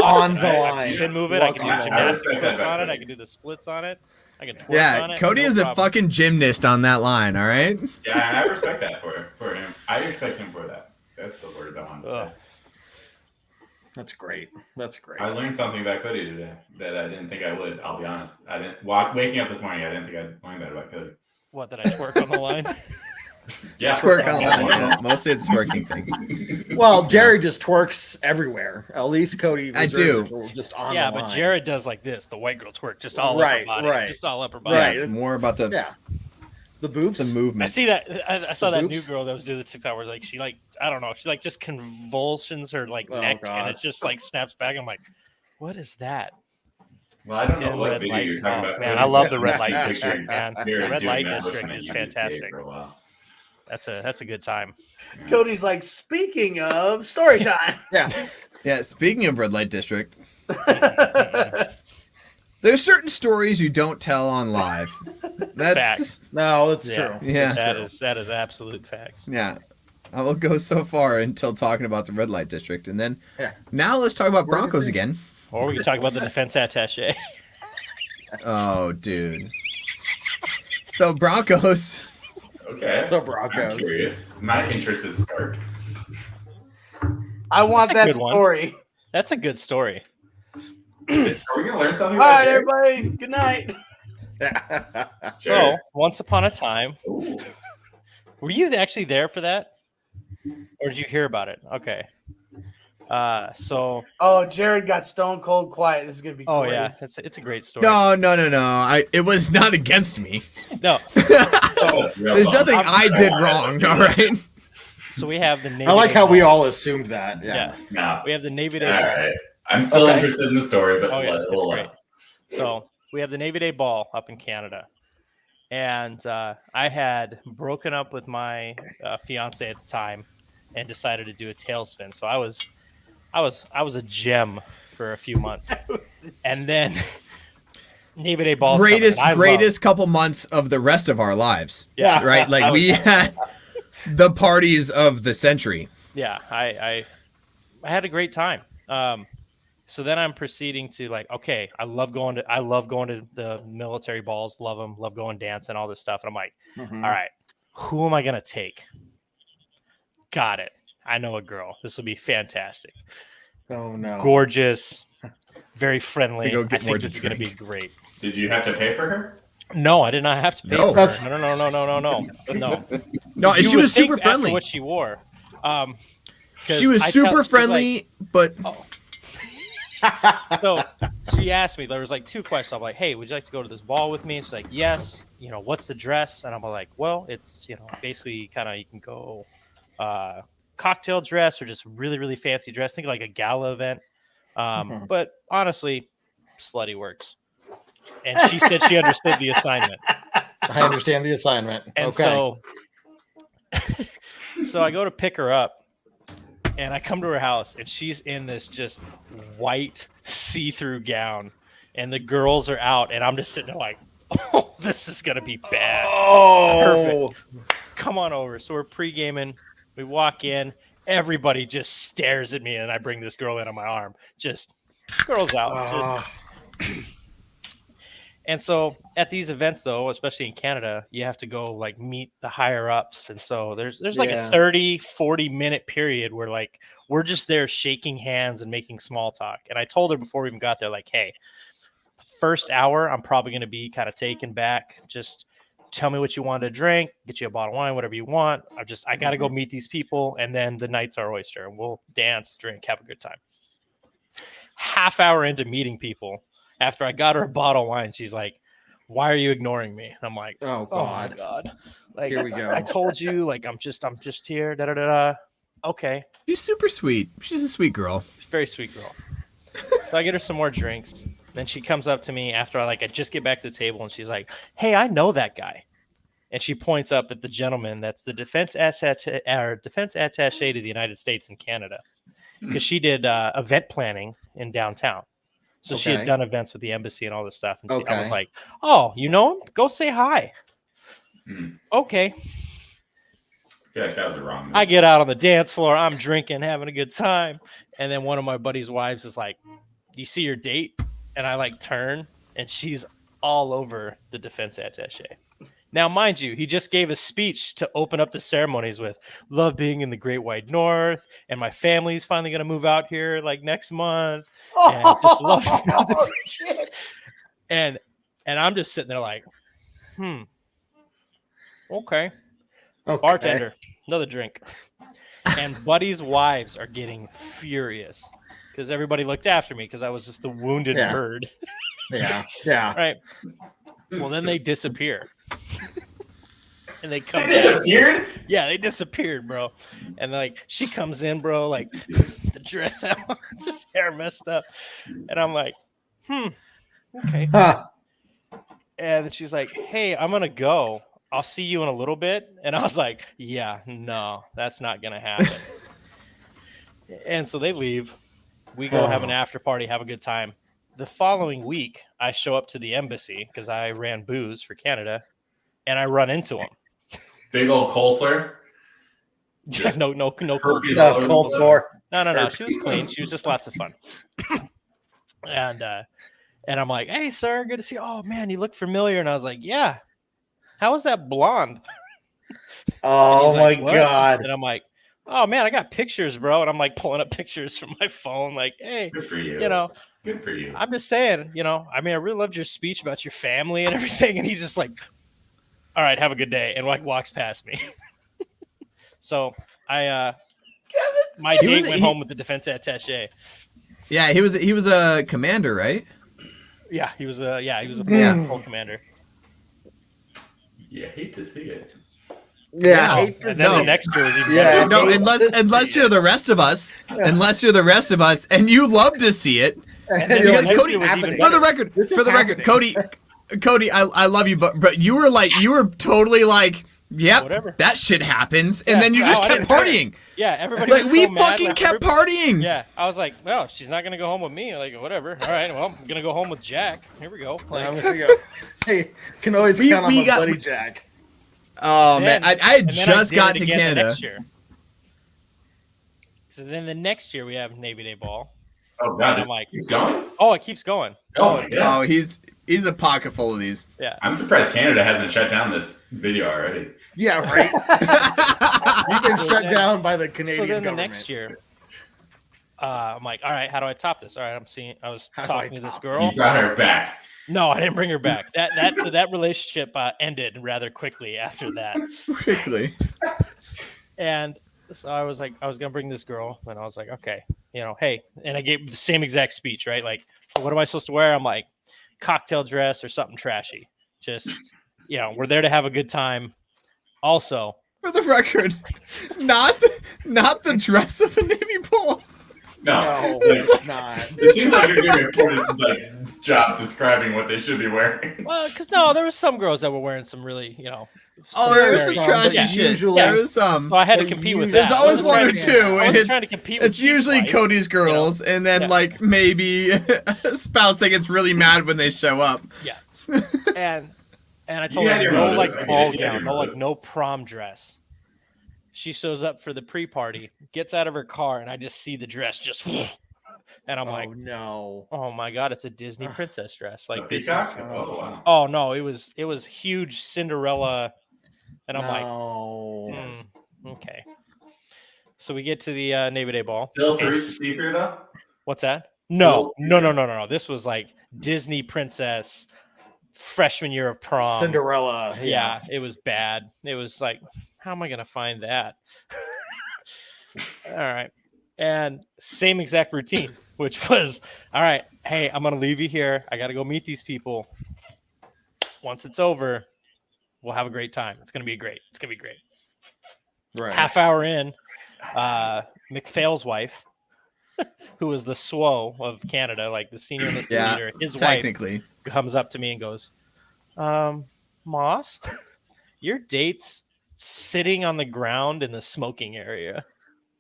on the I line. can move it. I can do Walk on the gymnastics line. flips on it. I can do the splits on it. I can twerk on Yeah, it. Cody no is a problem. fucking gymnast on that line, all right? Yeah, I respect that for him. I respect him for that. That's the word I want to say. Ugh. That's great. That's great. I learned something about Cody today that I didn't think I would. I'll be honest. I didn't waking up this morning. I didn't think I'd learn that about Cody. What, did I twerk on the line? Yeah, Twerk on that. Yeah, mostly it's twerking thing. Well, Jerry just twerks everywhere. At least Cody. I do. reserves are just on Yeah, the but line. Jared does like this. The white girl twerk, just all Right, upper body. right. Just all upper body. Yeah, Right. it's more about the Yeah. The boobs. the I movement. see that. I saw The that boobs? new girl that was doing the 6 hours. She I don't know. She just convulsions her Oh, neck, God. and it just snaps back. I'm like, what is that? Well, I don't know Thin what red video light. you're talking Oh, about. man, Cody, I love but the red I'm light picturing district, man. Jared The red doing light that district motion is that you did fantastic. for a while. That's a good time. Cody's like, speaking of story time. Yeah. Yeah, speaking of red light district, there's certain stories you don't tell on live. That's Facts. No, that's Yeah. true. Yeah. That is absolute facts. Yeah. I will go so far until talking about the red light district. And then Yeah. now let's talk about Broncos again. Or we can talk about the defense attaché. Oh, dude. So Broncos. Okay. So I'm Broncos. curious. My interest is sparked. I want That's a that good one. story. That's a good story. Are we gonna learn something? All about right, Jared? everybody. Good night. So, Jared? once upon a time, Ooh. were you actually there for that? Or did you hear about it? Okay. So, Oh, Jared got stone cold quiet. This is gonna be oh great. yeah, it's a great story. No. It was not against me. No. That's real There's fun. nothing I did wrong. All right. So we have the Navy. I like Day how we ball. all assumed that. Yeah. Yeah. No. We have the Navy All Day. right. I'm still Okay. interested in the story, but Oh, yeah, a little it's less. So we have the Navy Day ball up in Canada, and I had broken up with my fiance at the time, and decided to do a tailspin. So I was a gem for a few months, and then Navy Day ball. Greatest couple months of the rest of our lives. Yeah, Right? Like we had the parties of the century. yeah. I had a great time. So then I'm proceeding to okay, I love going to the military balls, love them, love going dancing, all this stuff. And I'm like, Mhm. all right, who am I going to take? Got it. I know a girl. This will be fantastic. Oh no. Gorgeous, very friendly. We go I get more think this to is going to be drink. great. Did you have to pay for her? No, I did not have to pay No. for her. No. No, and You she would was think super after friendly. what she wore. She was super friendly, but So she asked me, there was 2 questions. I'm like, hey, would you like to go to this ball with me? She's like, yes. What's the dress? And I'm like, well, it's, basically kind of, you can go cocktail dress or just really, really fancy dress. Think like a gala event. But honestly, slutty works. And she said she understood the assignment. I understand the assignment. And okay. so I go to pick her up, and I come to her house, and she's in this just white see-through gown, and the girls are out, and I'm just sitting there like, oh, this is gonna be bad. Oh. Perfect. Come on over. So we're pre-gaming. We walk in. everybody just stares at me, and I bring this girl in on my arm. Just girls out. And so at these events, though, especially in Canada, you have to go like meet the higher ups. And so there's like a 30-40 minute period where like we're just there shaking hands and making small talk. And I told her before we even got there, like, hey, first hour, I'm probably going to be kind of taken back. Just tell me what you want to drink, get you a bottle of wine, whatever you want. I got to go meet these people. And then the night's our oyster, and we'll dance, drink, have a good time. Half hour into meeting people, after I got her a bottle of wine, she's like, why are you ignoring me? And I'm like, Oh my God. Like, Here we go. I told you, like, I'm just here. Da, da, da, da. Okay. She's super sweet. She's a sweet girl. She's a very sweet girl. So I get her some more drinks. Then she comes up to me after I just get back to the table, and she's like, hey, I know that guy. And she points up at the gentleman that's the defense attaché to the United States and Canada. Because she did event planning in downtown. So she had done events with the embassy and all this stuff. And I was like, oh, you know him? Go say hi. Okay. Yeah, that was a wrong move. I get out on the dance floor. I'm drinking, having a good time. And then one of my buddy's wives is like, do you see your date? And I like turn, and she's all over the defense attaché. Now, mind you, he just gave a speech to open up the ceremonies with love being in the Great White North, and my family's finally going to move out here like next month. And just love and I'm just sitting there like, okay. Bartender, another drink. And buddies' wives are getting furious because everybody looked after me because I was just the wounded bird. Yeah. Right. Well, then they disappear. And they come. They disappeared? Yeah, they disappeared, bro. And like she comes in, bro, like the dress out, just hair messed up. And I'm like, okay. Huh. And then she's like, hey, I'm gonna go. I'll see you in a little bit. And I was like, yeah, no, that's not gonna happen. And so they leave. We go have an after party, have a good time. The following week, I show up to the embassy because I ran booze for Canada, and I run into him. Big old Coleslaw. Yeah, no, Cold sore. No. She was clean. She was just lots of fun. And I'm like, hey, sir, good to see you. Oh, man, you look familiar. And I was like, yeah. How was that blonde? Oh, my like, God. And I'm like, oh, man, I got pictures, bro. And I'm like pulling up pictures from my phone. Like, hey, Good for you. Good for you. I'm just saying, I really loved your speech about your family and everything. And he's just like, all right, have a good day. And like walks past me. So my date went home with the defense attaché. Yeah, he was a commander, right? Yeah, he was a full commander. You hate to see it. Yeah. No. I hate to And then the next year was even Yeah. better. No, hate to unless see you're it. the rest of us, and you love to see it. And then Because the next Cody, year was even for the better. record, Cody, I love you, but you were totally like, yep, Whatever. that shit happens, and Yeah. then you just Oh, I kept didn't care. partying. Yeah, everybody Like was we so mad, fucking like, kept partying. Yeah, I was like, well, she's not gonna go home with me. Like, whatever. All right, well, I'm gonna go home with Jack. Here we go. Like, There we go. Hey, can always We count on my got- buddy Jack. Oh man, I had and then just did got it to again the Canada. next year. So then the next year we have Navy Day ball. Oh, God. I'm like, He's going? oh, it keeps going. Oh, my God. Oh, he's a pocket full of these. Yeah. I'm surprised Canada hasn't shut down this video already. Yeah, right. You've been shut down by the Canadian So then the government. next year, I'm like, all right, how do I top this? All right, I was How do I talking to this top girl. You brought her back. No, I didn't bring her back. That relationship ended rather quickly after that. Quickly. And so I was like, I was gonna bring this girl, and I was like, okay, hey, and I gave the same exact speech, right? Like, what am I supposed to wear? I'm like, cocktail dress or something trashy. Just, we're there to have a good time. Also, For the record, not the dress of a Navy pole. No. No, Like, it's not. it seems like you're doing a poor job describing what they should be wearing. well, because no, there was some girls that were wearing some really, Oh, there was some Yeah, trashy but shit. usually- There was some. So I had to But compete with There's that. I always wasn't one or trying to- two, I and wasn't it's trying to compete with It's usually cheap Cody's girls, and then Yeah. like maybe a spouse that gets really mad when they show up. wife. And I told You had her your no motive. like I get it. ball You had gown, your motive. no prom dress. She shows up for the pre-party, gets out of her car, and I just see the dress just, and I'm like, no. oh my god, it's a Disney princess dress. The Like this is, peacock? Oh wow. oh no, it was huge Cinderella, and I'm like, No. okay. So we get to the Navy Day ball. Still three speaker though. What's that? Still No. This was like Disney princess freshman year of prom. Cinderella. Yeah, it was bad. It was like, how am I gonna find that? All right. And same exact routine, which was, all right, hey, I'm gonna leave you here. I gotta go meet these people. Once it's over, we'll have a great time. It's gonna be great. It's gonna be great. Right. Half hour in, McPhail's wife, who was the SWO of Canada, like the senior enlisted Yeah, leader, his wife technically. comes up to me and goes, Moss, your date's sitting on the ground in the smoking area.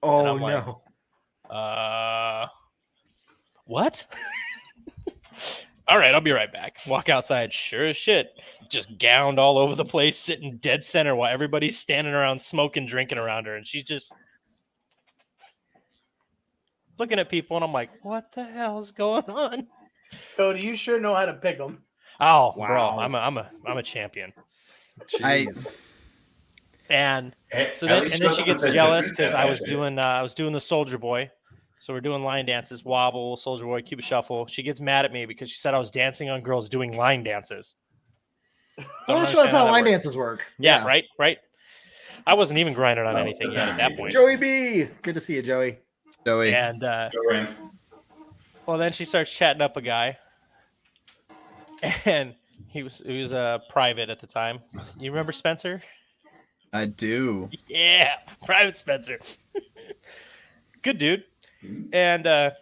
Oh I'm like, no. What? All right, I'll be right back. Walk outside. Sure as shit. Just gowned all over the place, sitting dead center while everybody's standing around smoking, drinking around her. And she's just looking at people. And I'm like, what the hell's going on? Cody, you sure know how to pick them. Oh, Wow. bro, I'm a champion. Jeez. And Hey, so at then, least and then show she them gets the jealous difference. because I was doing the Soldier Boy. So we're doing line dances, wobble, Soldier Boy, Cuba Shuffle. She gets mad at me because she said I was dancing on girls doing line dances. Oh, understand sure, that's how how that line works. dances work. Yeah, right. I wasn't even grinding on anything yet at that point. Joey B. Good to see you, Joey. Joey. And Go Rams. well, then she starts chatting up a guy, and he was a private at the time. You remember Spencer? I do. Yeah, Private Spencer. Good dude. And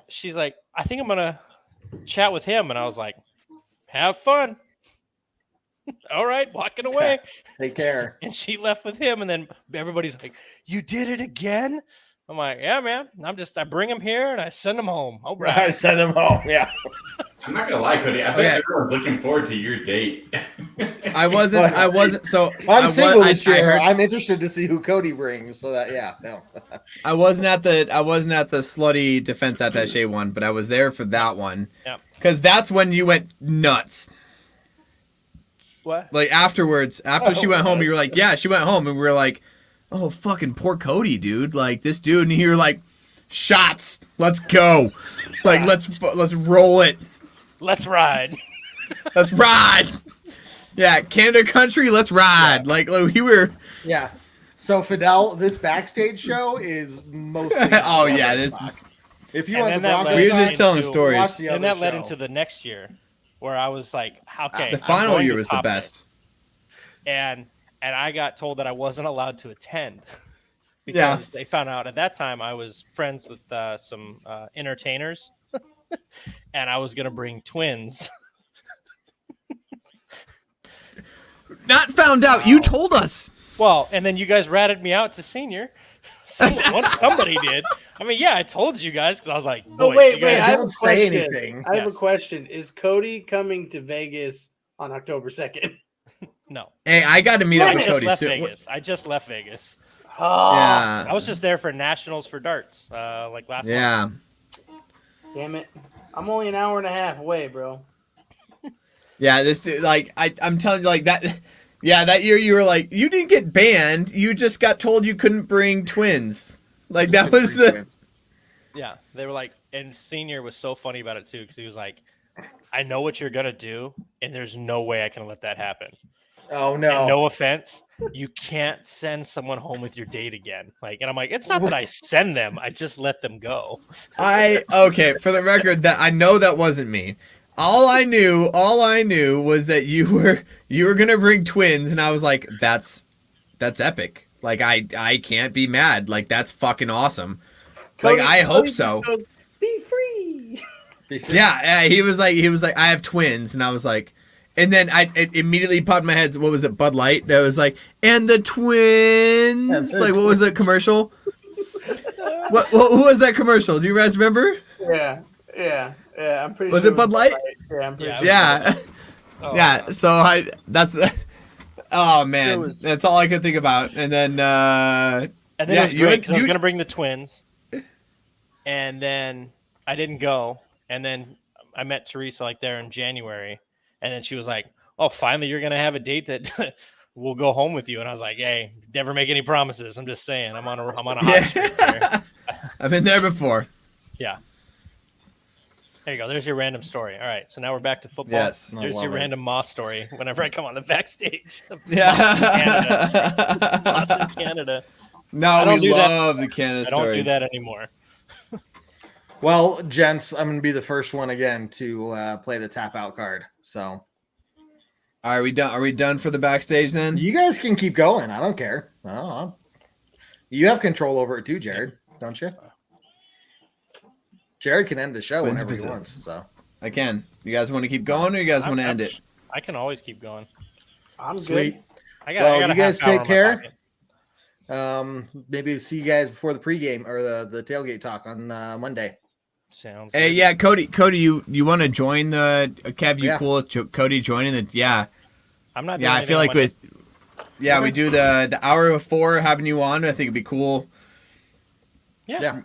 she's like, I think I'm gonna chat with him, and I was like, have fun. All right, walking away. Take care. And she left with him, and then everybody's like, you did it again? I'm like, yeah, man. I bring him here and I send him home. All I right. send him home. Yeah. I'm not gonna lie, Cody. I bet everyone's looking forward to your date. I wasn't. So I'm single this I year. heard I'm interested to see who Cody brings. So that, no. I wasn't at the slutty defense attaché one, but I was there for that one. Yeah. Because that's when you went nuts. What? Like afterwards, after she went home, you were like, yeah, she went home, and we were like, oh fucking poor Cody, dude. Like this dude, and you were like, shots, let's go, like let's roll it, Let's ride. let's ride. Yeah, Canada country, let's ride. Like we were. Yeah. So Fidel, this backstage show is mostly. Oh yeah, this is. If you And want then the that Broncos, We were led just telling into- stories. watch the And other that led show. into the next year, where I was like, okay, The I'm final going year to was the top it. best. And I got told that I wasn't allowed to attend because Yeah. they found out at that time I was friends with some entertainers, and I was gonna bring twins. Not found out. You told us. Well, and then you guys ratted me out to senior. Somebody did. I mean, yeah, I told you guys because I was like, Oh boys, wait, you guys I have a don't say question. anything. I have a Yes. question. Is Cody coming to Vegas on October 2nd? No. Hey, I got to meet I up with just Cody left soon. Vegas. I just left Vegas. Oh, Yeah. I was just there for nationals for darts, like last month. Yeah. damn it. I'm only an hour and a half away, bro. Yeah, this dude, like I'm telling you, like that. Yeah, that year you were like, you didn't get banned. You just got told you couldn't bring twins. Like that was the. Yeah, they were like, and senior was so funny about it too because he was like, I know what you're gonna do, and there's no way I can let that happen. Oh And no. no offense, you can't send someone home with your date again. Like, and I'm like, it's not that I send them, I just let them go. Okay, for the record, that I know that wasn't me. All I knew was that you were gonna bring twins, and I was like, that's epic. Like I can't be mad. Like that's fucking awesome. Like Cody- I hope Cody so. just goes, be free. Yeah, he was like, I have twins, and I was like, and then it immediately popped in my head. What was it, Bud Light? That was like, and the twins. Like, what was that commercial? Who was that commercial? Do you guys remember? Yeah. I'm pretty. Was sure it Bud Light? Yeah, I'm pretty Yeah. sure. Yeah, Oh, yeah. So Oh man, was- that's all I could think about. And then And then Yeah, it was you great had- because I was you- going to bring the twins, and then I didn't go. And then I met Teresa like there in January, and then she was like, "Oh, finally, you're going to have a date that we'll go home with you." And I was like, "Hey, never make any promises. I'm just saying. I'm on a hot streak here." yeah. I've been there before. Yeah. There you go. There's your random story. All right. So now we're back to football. Yes. I There's love your it. random Moss story whenever I come on the backstage. Yeah. Moss in Canada. No, don't we do that. love the Canada I don't stories. do that anymore. Well, gents, I'm gonna be the first one again to play the tap out card. So Are we done? Are we done for the backstage then? you guys can keep going. I don't care. You have control over it too, Jared, don't you? Jared can end the show Wins whenever he Pacific. wants. So I can. You guys want to keep going, or you guys want to end it? I can always keep going. I'm sweet. good. I got. Well, I got you a guys half hour take in my care. pocket. Maybe see you guys before the pregame or the tailgate talk on Monday. Sounds. Hey, good. yeah, Cody, you want to join the Kev? You Yeah. cool with Cody joining the? Yeah, I'm not. yeah. doing I feel like anything with we do the hour before having you on. I think it'd be cool. Yeah.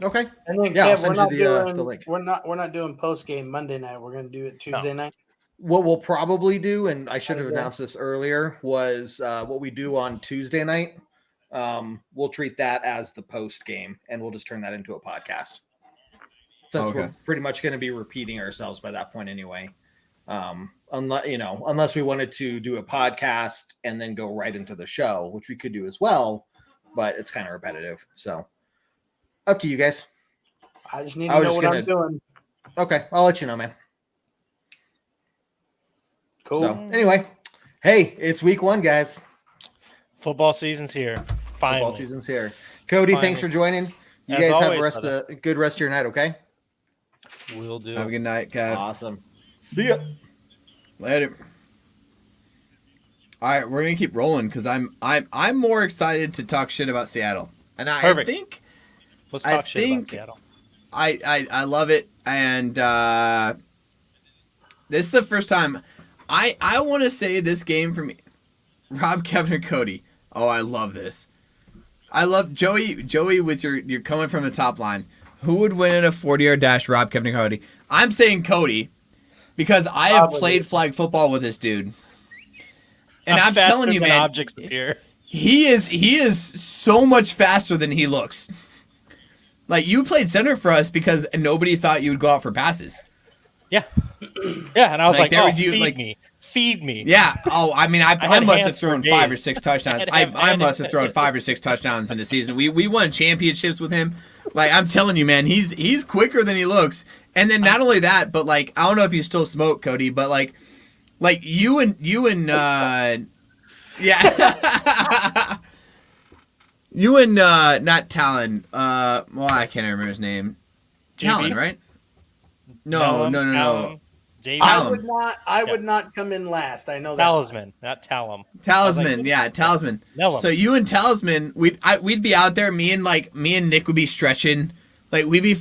Okay. And then Yeah, I'll Kev, send you the link. we're not doing post game Monday night. We're gonna do it Tuesday night. What we'll probably do, and I should have Wednesday. announced this earlier, was what we do on Tuesday night. We'll treat that as the post game, and we'll just turn that into a podcast. Since Okay. we're pretty much going to be repeating ourselves by that point anyway. Unless we wanted to do a podcast and then go right into the show, which we could do as well, but it's kind of repetitive. So up to you guys. I just need I to was know just what I'm doing. Okay, I'll let you know, man. Cool. So anyway, hey, it's week 1, guys. Football season's here. Finally. Football season's here. Cody, thanks for Finally. joining. You As guys have always, a good rest of your night, okay? We'll do. Have a good night, Kev. Awesome. See ya. Later. All right, we're gonna keep rolling because I'm more excited to talk shit about Seattle, and I Perfect. think Let's I talk shit about think- Seattle. I love it, and this is the first time I want to say this game for me. Rob, Kevin, or Cody. Oh, I love this. I love Joey. Joey, with you're coming from the top line. Who would win in a 40-yard dash? Rob, Kevin, or Cody? I'm saying Cody because I have Probably. played flag football with this dude, and I'm faster telling you, than man, objects appear. he is so much faster than he looks. Like, you played center for us because nobody thought you would go out for passes. Yeah. Yeah, and I was Like, like, there oh, would you- feed like- me. Feed me. Yeah. Oh, I mean, I had must have hands for thrown days. 5 or 6 touchdowns. I had must have thrown 5 or 6 touchdowns in the season. We won championships with him. Like, I'm telling you, man, he's quicker than he looks. And then not only that, but like, I don't know if you still smoke, Cody, but like you and yeah. You and not Talon. Well, I can't remember his name. JB? Talon, right? No. Talon, JB. Talon. I would not come in last. I know that. Talisman, not Talum. Talisman, yeah, Talisman. Nellum. So you and Talisman, we'd be out there. Me and Nick would be stretching, like we'd be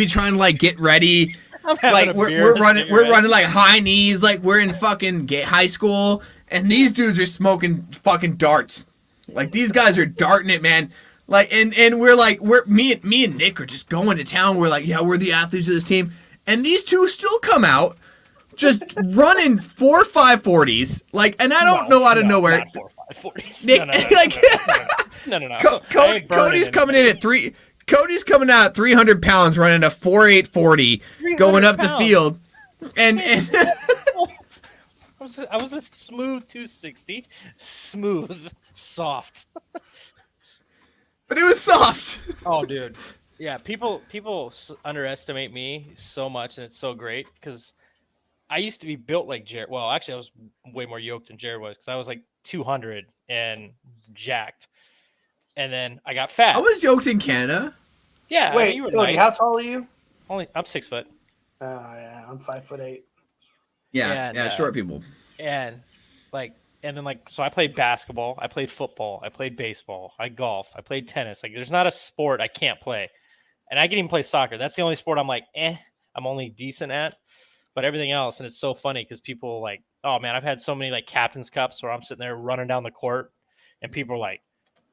trying to like get ready. I'm having Like a we're beer and a running cigarette. like high knees, like we're in fucking high school, and these dudes are smoking fucking darts. Like these guys are darting it, man. Like and we're me and Nick are just going to town. We're like, yeah, we're the athletes of this team, and these two still come out. Just running 4 540s, like, and I don't know out of nowhere. Not 4 540s. Nick, like, No. I ain't burning Cody's coming in anything. at 3. Cody's coming out at 300 pounds, running a 4.840, going up the 300 field, and I was a smooth 260, smooth, soft. but it was soft. Oh, dude, yeah. People underestimate me so much, and it's so great because I used to be built like Jared. Well, actually, I was way more yoked than Jared was because I was like 200 and jacked, and then I got fat. I was yoked in Canada. Yeah. I mean, Wait, you were Cody, nice. how tall are you? I'm 6 foot. Oh yeah, I'm 5'8". Yeah, And, short people. And so I played basketball, I played football, I played baseball, I golf, I played tennis. Like there's not a sport I can't play. And I can even play soccer. That's the only sport I'm like, I'm only decent at. But everything else, and it's so funny because people like, oh man, I've had so many like captain's cups where I'm sitting there running down the court, and people are like,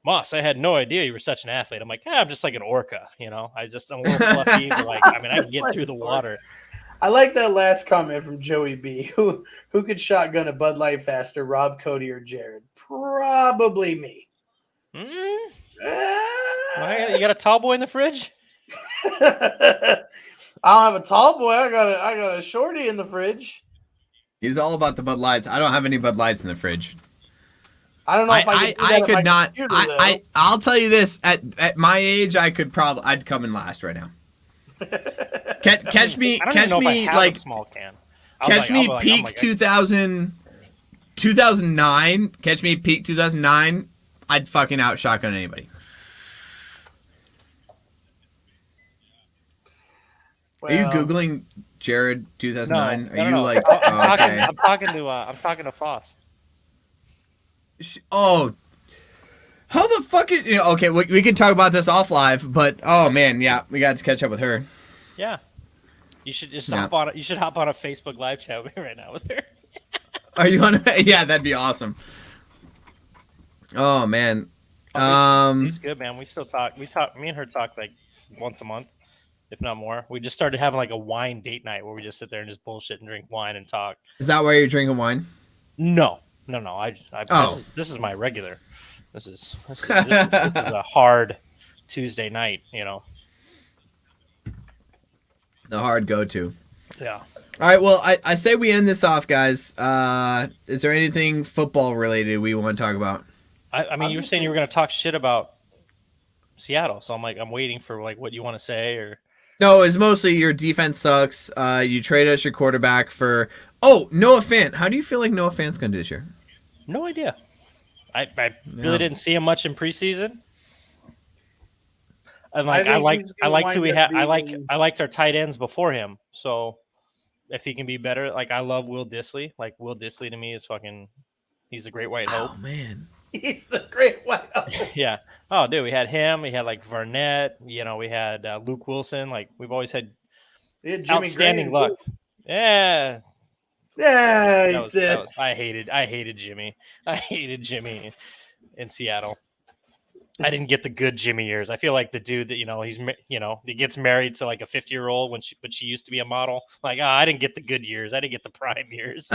Moss, I had no idea you were such an athlete. I'm like, I'm just like an orca, I'm a little fluffy, but like, I mean, I can get through the water. I like that last comment from Joey B. Who could shotgun a Bud Light faster, Rob, Cody, or Jared? Probably me. You got a tall boy in the fridge? I don't have a tall boy. I got a shorty in the fridge. He's all about the Bud Lights. I don't have any Bud Lights in the fridge. I don't know if I could not. Computer, I'll tell you this: at my age, I'd come in last right now. Catch me like small can. Catch me peak 2009. Catch me peak 2009. I'd fucking out shotgun anybody. Are you Googling Jared 2009? No, Are you like okay? okay? I'm talking to Foss. Oh, how the fuck is okay? We can talk about this off live, but oh man, yeah, we got to catch up with her. Yeah, you should just hop on. You should hop on a Facebook live chat with me right now with her. Are you on? Yeah, that'd be awesome. Oh man, she's good, man. We still talk. Me and her talk like once a month, if not more. We just started having like a wine date night where we just sit there and just bullshit and drink wine and talk. Is that why you're drinking wine? No. This is my regular. This is a hard Tuesday night. The hard go-to. Yeah. All right. Well, I say we end this off, guys. Is there anything football related we want to talk about? I mean, you were saying you were going to talk shit about Seattle, so I'm waiting for like what you want to say or. No, it's mostly your defense sucks. You trade us your quarterback for. Oh, Noah Fant. How do you feel like Noah Fant's going to do this year? No idea. I really didn't see him much in preseason. And like I liked our tight ends before him. So if he can be better, like I love Will Dissly. Like Will Dissly to me is he's a great white hope. Oh man. He's the great white hope. Yeah. Oh dude, we had him, we had like Varnett, we had Luke Wilson, like we've always had outstanding luck. Yeah. Yeah, I hated Jimmy. I hated Jimmy in Seattle. I didn't get the good Jimmy years. I feel like the dude that he gets married to like a 50-year-old but she used to be a model. Like, I didn't get the good years. I didn't get the prime years.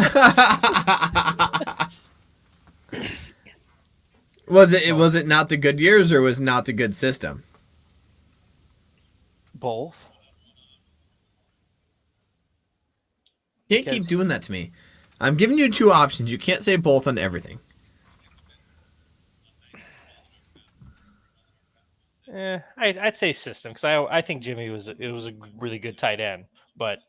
Was it not the good years or was not the good system? Both. Can't keep doing that to me. I'm giving you two options. You can't say both on everything. I'd say system because I think Jimmy was a really good tight end, but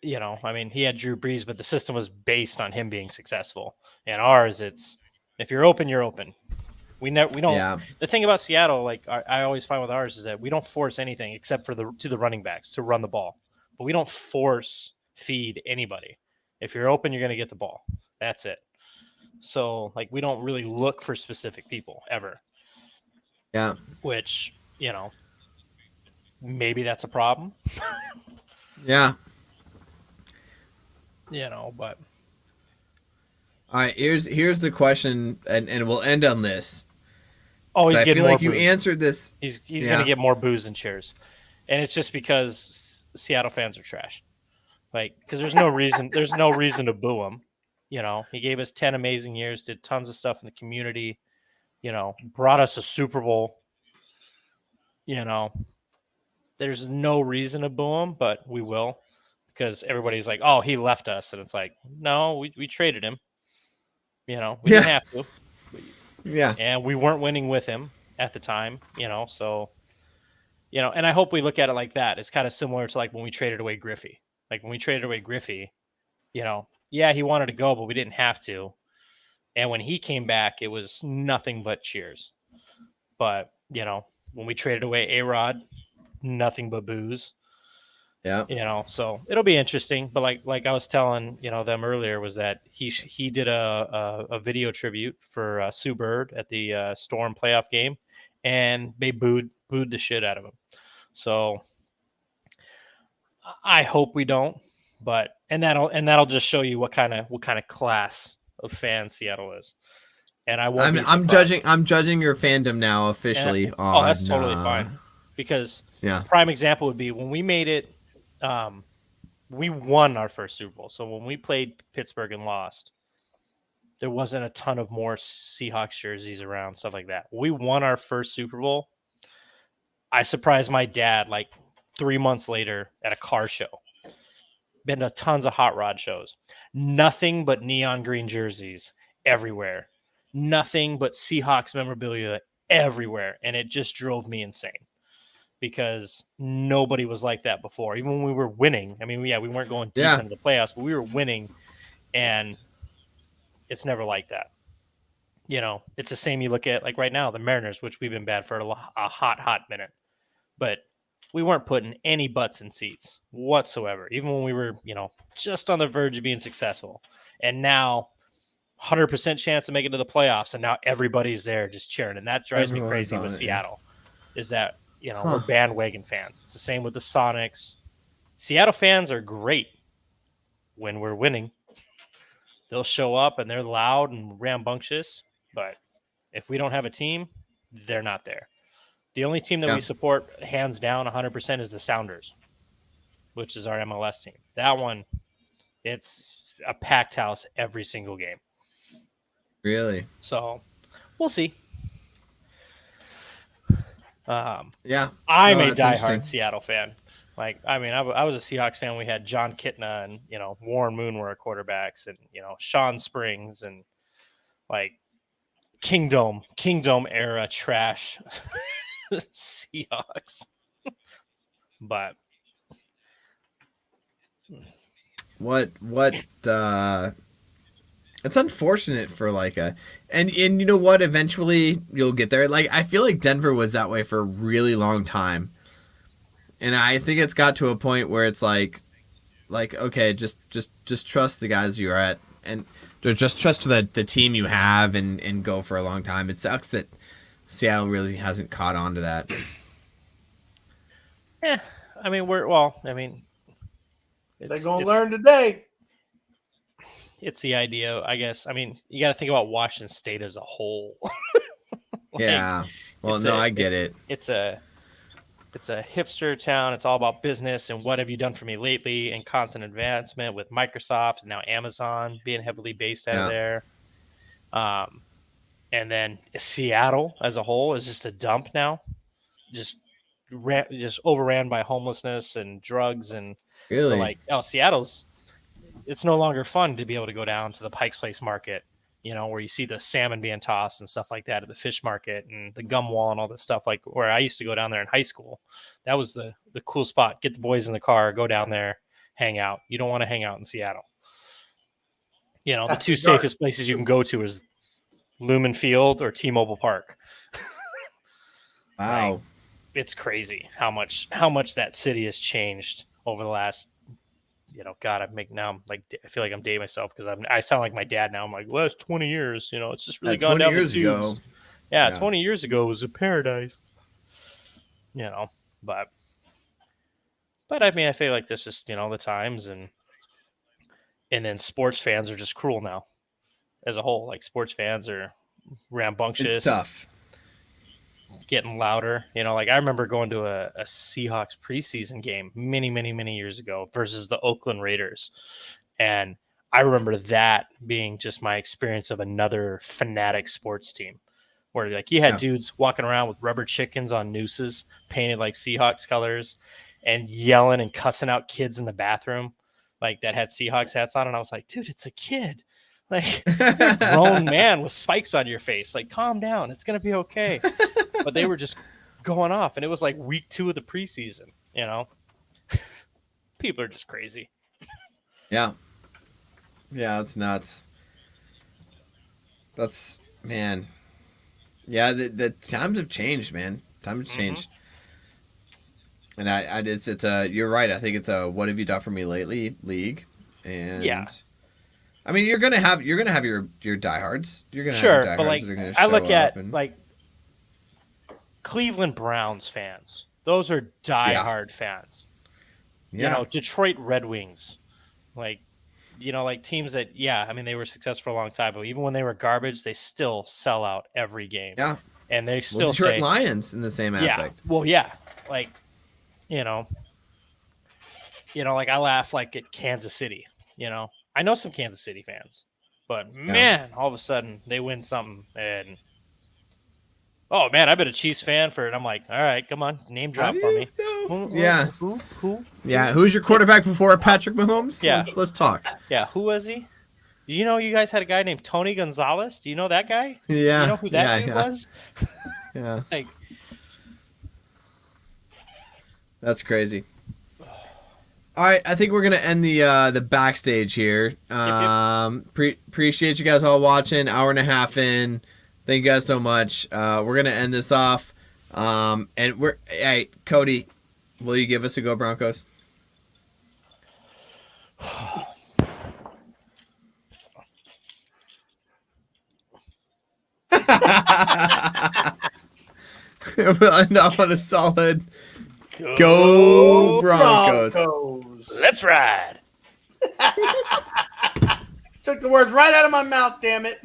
I mean he had Drew Brees, but the system was based on him being successful. And ours, it's if you're open, you're open. We don't. Yeah. The thing about Seattle, like I always find with ours, is that we don't force anything except for to the running backs to run the ball. But we don't force feed anybody. If you're open, you're going to get the ball. That's it. So, like, we don't really look for specific people ever. Yeah. Which, maybe that's a problem. Yeah. But. All right, here's the question, and we'll end on this. Oh, I feel like you answered this. He's going to get more booze and cheers. And it's just because Seattle fans are trash. Like, because there's no reason to boo him. He gave us 10 amazing years, did tons of stuff in the community, brought us a Super Bowl. There's no reason to boo him, but we will because everybody's like, oh, he left us. And it's like, no, we traded him. We didn't have to. Yeah. And we weren't winning with him at the time, so, and I hope we look at it like that. It's kind of similar to like when we traded away Griffey. Like when we traded away Griffey, he wanted to go, but we didn't have to. And when he came back, it was nothing but cheers. But, when we traded away A-Rod, nothing but booze. Yeah. So it'll be interesting. But like I was telling, them earlier was that he did a video tribute for Sue Bird at the Storm playoff game, and they booed the shit out of him. So I hope we don't, but that'll just show you what kind of class of fan Seattle is. And I won't be surprised. I'm judging your fandom now officially on. That's totally fine. Because Yeah. prime example would be when we made it. We won our first Super Bowl. So when we played Pittsburgh and lost, there wasn't a ton of more Seahawks jerseys around, stuff like that. We won our first Super Bowl. I surprised my dad like 3 months later at a car show. Been to tons of hot rod shows. Nothing but neon green jerseys everywhere. Nothing but Seahawks memorabilia everywhere. And it just drove me insane because nobody was like that before. Even when we were winning. I mean, yeah, we weren't going deep into the playoffs, but we were winning, and it's never like that. You know, it's the same you look at like right now, the Mariners, which we've been bad for a hot minute. But we weren't putting any butts in seats whatsoever, even when we were, you know, just on the verge of being successful. And now 100% chance of making it to the playoffs, and now everybody's there just cheering. And that drives me crazy with Seattle, is that, you know, we're bandwagon fans. It's the same with the Sonics. Seattle fans are great when we're winning. They'll show up and they're loud and rambunctious, but if we don't have a team, they're not there. The only team that we support hands down 100% is the Sounders, which is our MLS team. That one, it's a packed house every single game. Really? So we'll see. I'm a diehard Seattle fan. Like, I mean, I was a Seahawks fan. We had John Kitna and, you know, Warren Moon were our quarterbacks, and, you know, Sean Springs, and like Kingdom era trash Seahawks. But what it's unfortunate for like and you know what, eventually you'll get there. Like, I feel like Denver was that way for a really long time, and I think it's got to a point where it's like okay, just trust the guys you're at, and just trust the team you have, and go for a long time. It sucks that Seattle really hasn't caught on to that. Yeah, I mean, they're going to learn today. It's the idea, I guess. I mean, you got to think about Washington State as a whole. Yeah. Well, no, I get it. It's a hipster town. It's all about business and what have you done for me lately, and constant advancement with Microsoft and now Amazon being heavily based out of there. And then Seattle as a whole is just a dump now. Just overran by homelessness and drugs, and really, so Seattle's. It's no longer fun to be able to go down to the Pike's Place market, you know, where you see the salmon being tossed and stuff like that at the fish market, and the gum wall and all this stuff. Like where I used to go down there in high school, that was the cool spot. Get the boys in the car, go down there, hang out. You don't want to hang out in Seattle. You know, the two safest places you can go to is Lumen Field or T-Mobile Park. Wow. Like, it's crazy how much that city has changed over the last, you know, God, I feel like I'm dating myself because I sound like my dad now. I'm like, well, it's 20 years. You know, it's just really gone down the tubes. Ago. Yeah, 20 years ago was a paradise. You know, but I mean, I feel like this is, you know, the times, and then sports fans are just cruel now, as a whole. Like, sports fans are rambunctious. It's tough. Getting louder, you know. Like, I remember going to a Seahawks preseason game many years ago versus the Oakland Raiders, and I remember that being just my experience of another fanatic sports team, where like you had dudes walking around with rubber chickens on nooses painted like Seahawks colors, and yelling and cussing out kids in the bathroom, like that had Seahawks hats on, and I was like, dude, it's a kid. Like, you're a grown man with spikes on your face. Like, calm down. It's going to be okay. But they were just going off. And it was like week 2 of the preseason, you know? People are just crazy. Yeah. Yeah, it's nuts. That's, man. Yeah, the times have changed, man. Times have changed. And it's you're right. I think it's a what have you done for me lately league. And yeah. I mean, you're gonna have your diehards. You're gonna have your diehards but like, that are gonna I show look at up like and... Cleveland Browns fans. Those are diehard fans. Those are grown men with spikes on your face. Like, calm down. It's gonna be okay. But they were just going off, and it was like week 2 of the preseason, you know? You know, Detroit Red Wings, like teams that, I mean, they were successful for a long time, but even when they were garbage, they still sell out every game. Yeah. And they still Detroit say, Lions in the same aspect. well, like, like I laugh like at Kansas City, I know some Kansas City fans, but man, all of a sudden they win something and, oh man, I've been a Chiefs fan for it. I'm like, all right, come on, name drop for me. No. Who? Yeah. Who's your quarterback before Patrick Mahomes? Yeah. Let's talk. Yeah. Who was he? Do you know you guys had a guy named Tony Gonzalez? Do you know that guy? Yeah. You know who that dude was? Yeah. Like, that's crazy. All right, I think we're gonna end the backstage here. Appreciate you guys all watching. Hour and a half in. Thank you guys so much. We're gonna end this off. And hey, Cody, will you give us a go Broncos? We'll end off on a solid go Broncos. Let's ride. Took the words right out of my mouth, damn it.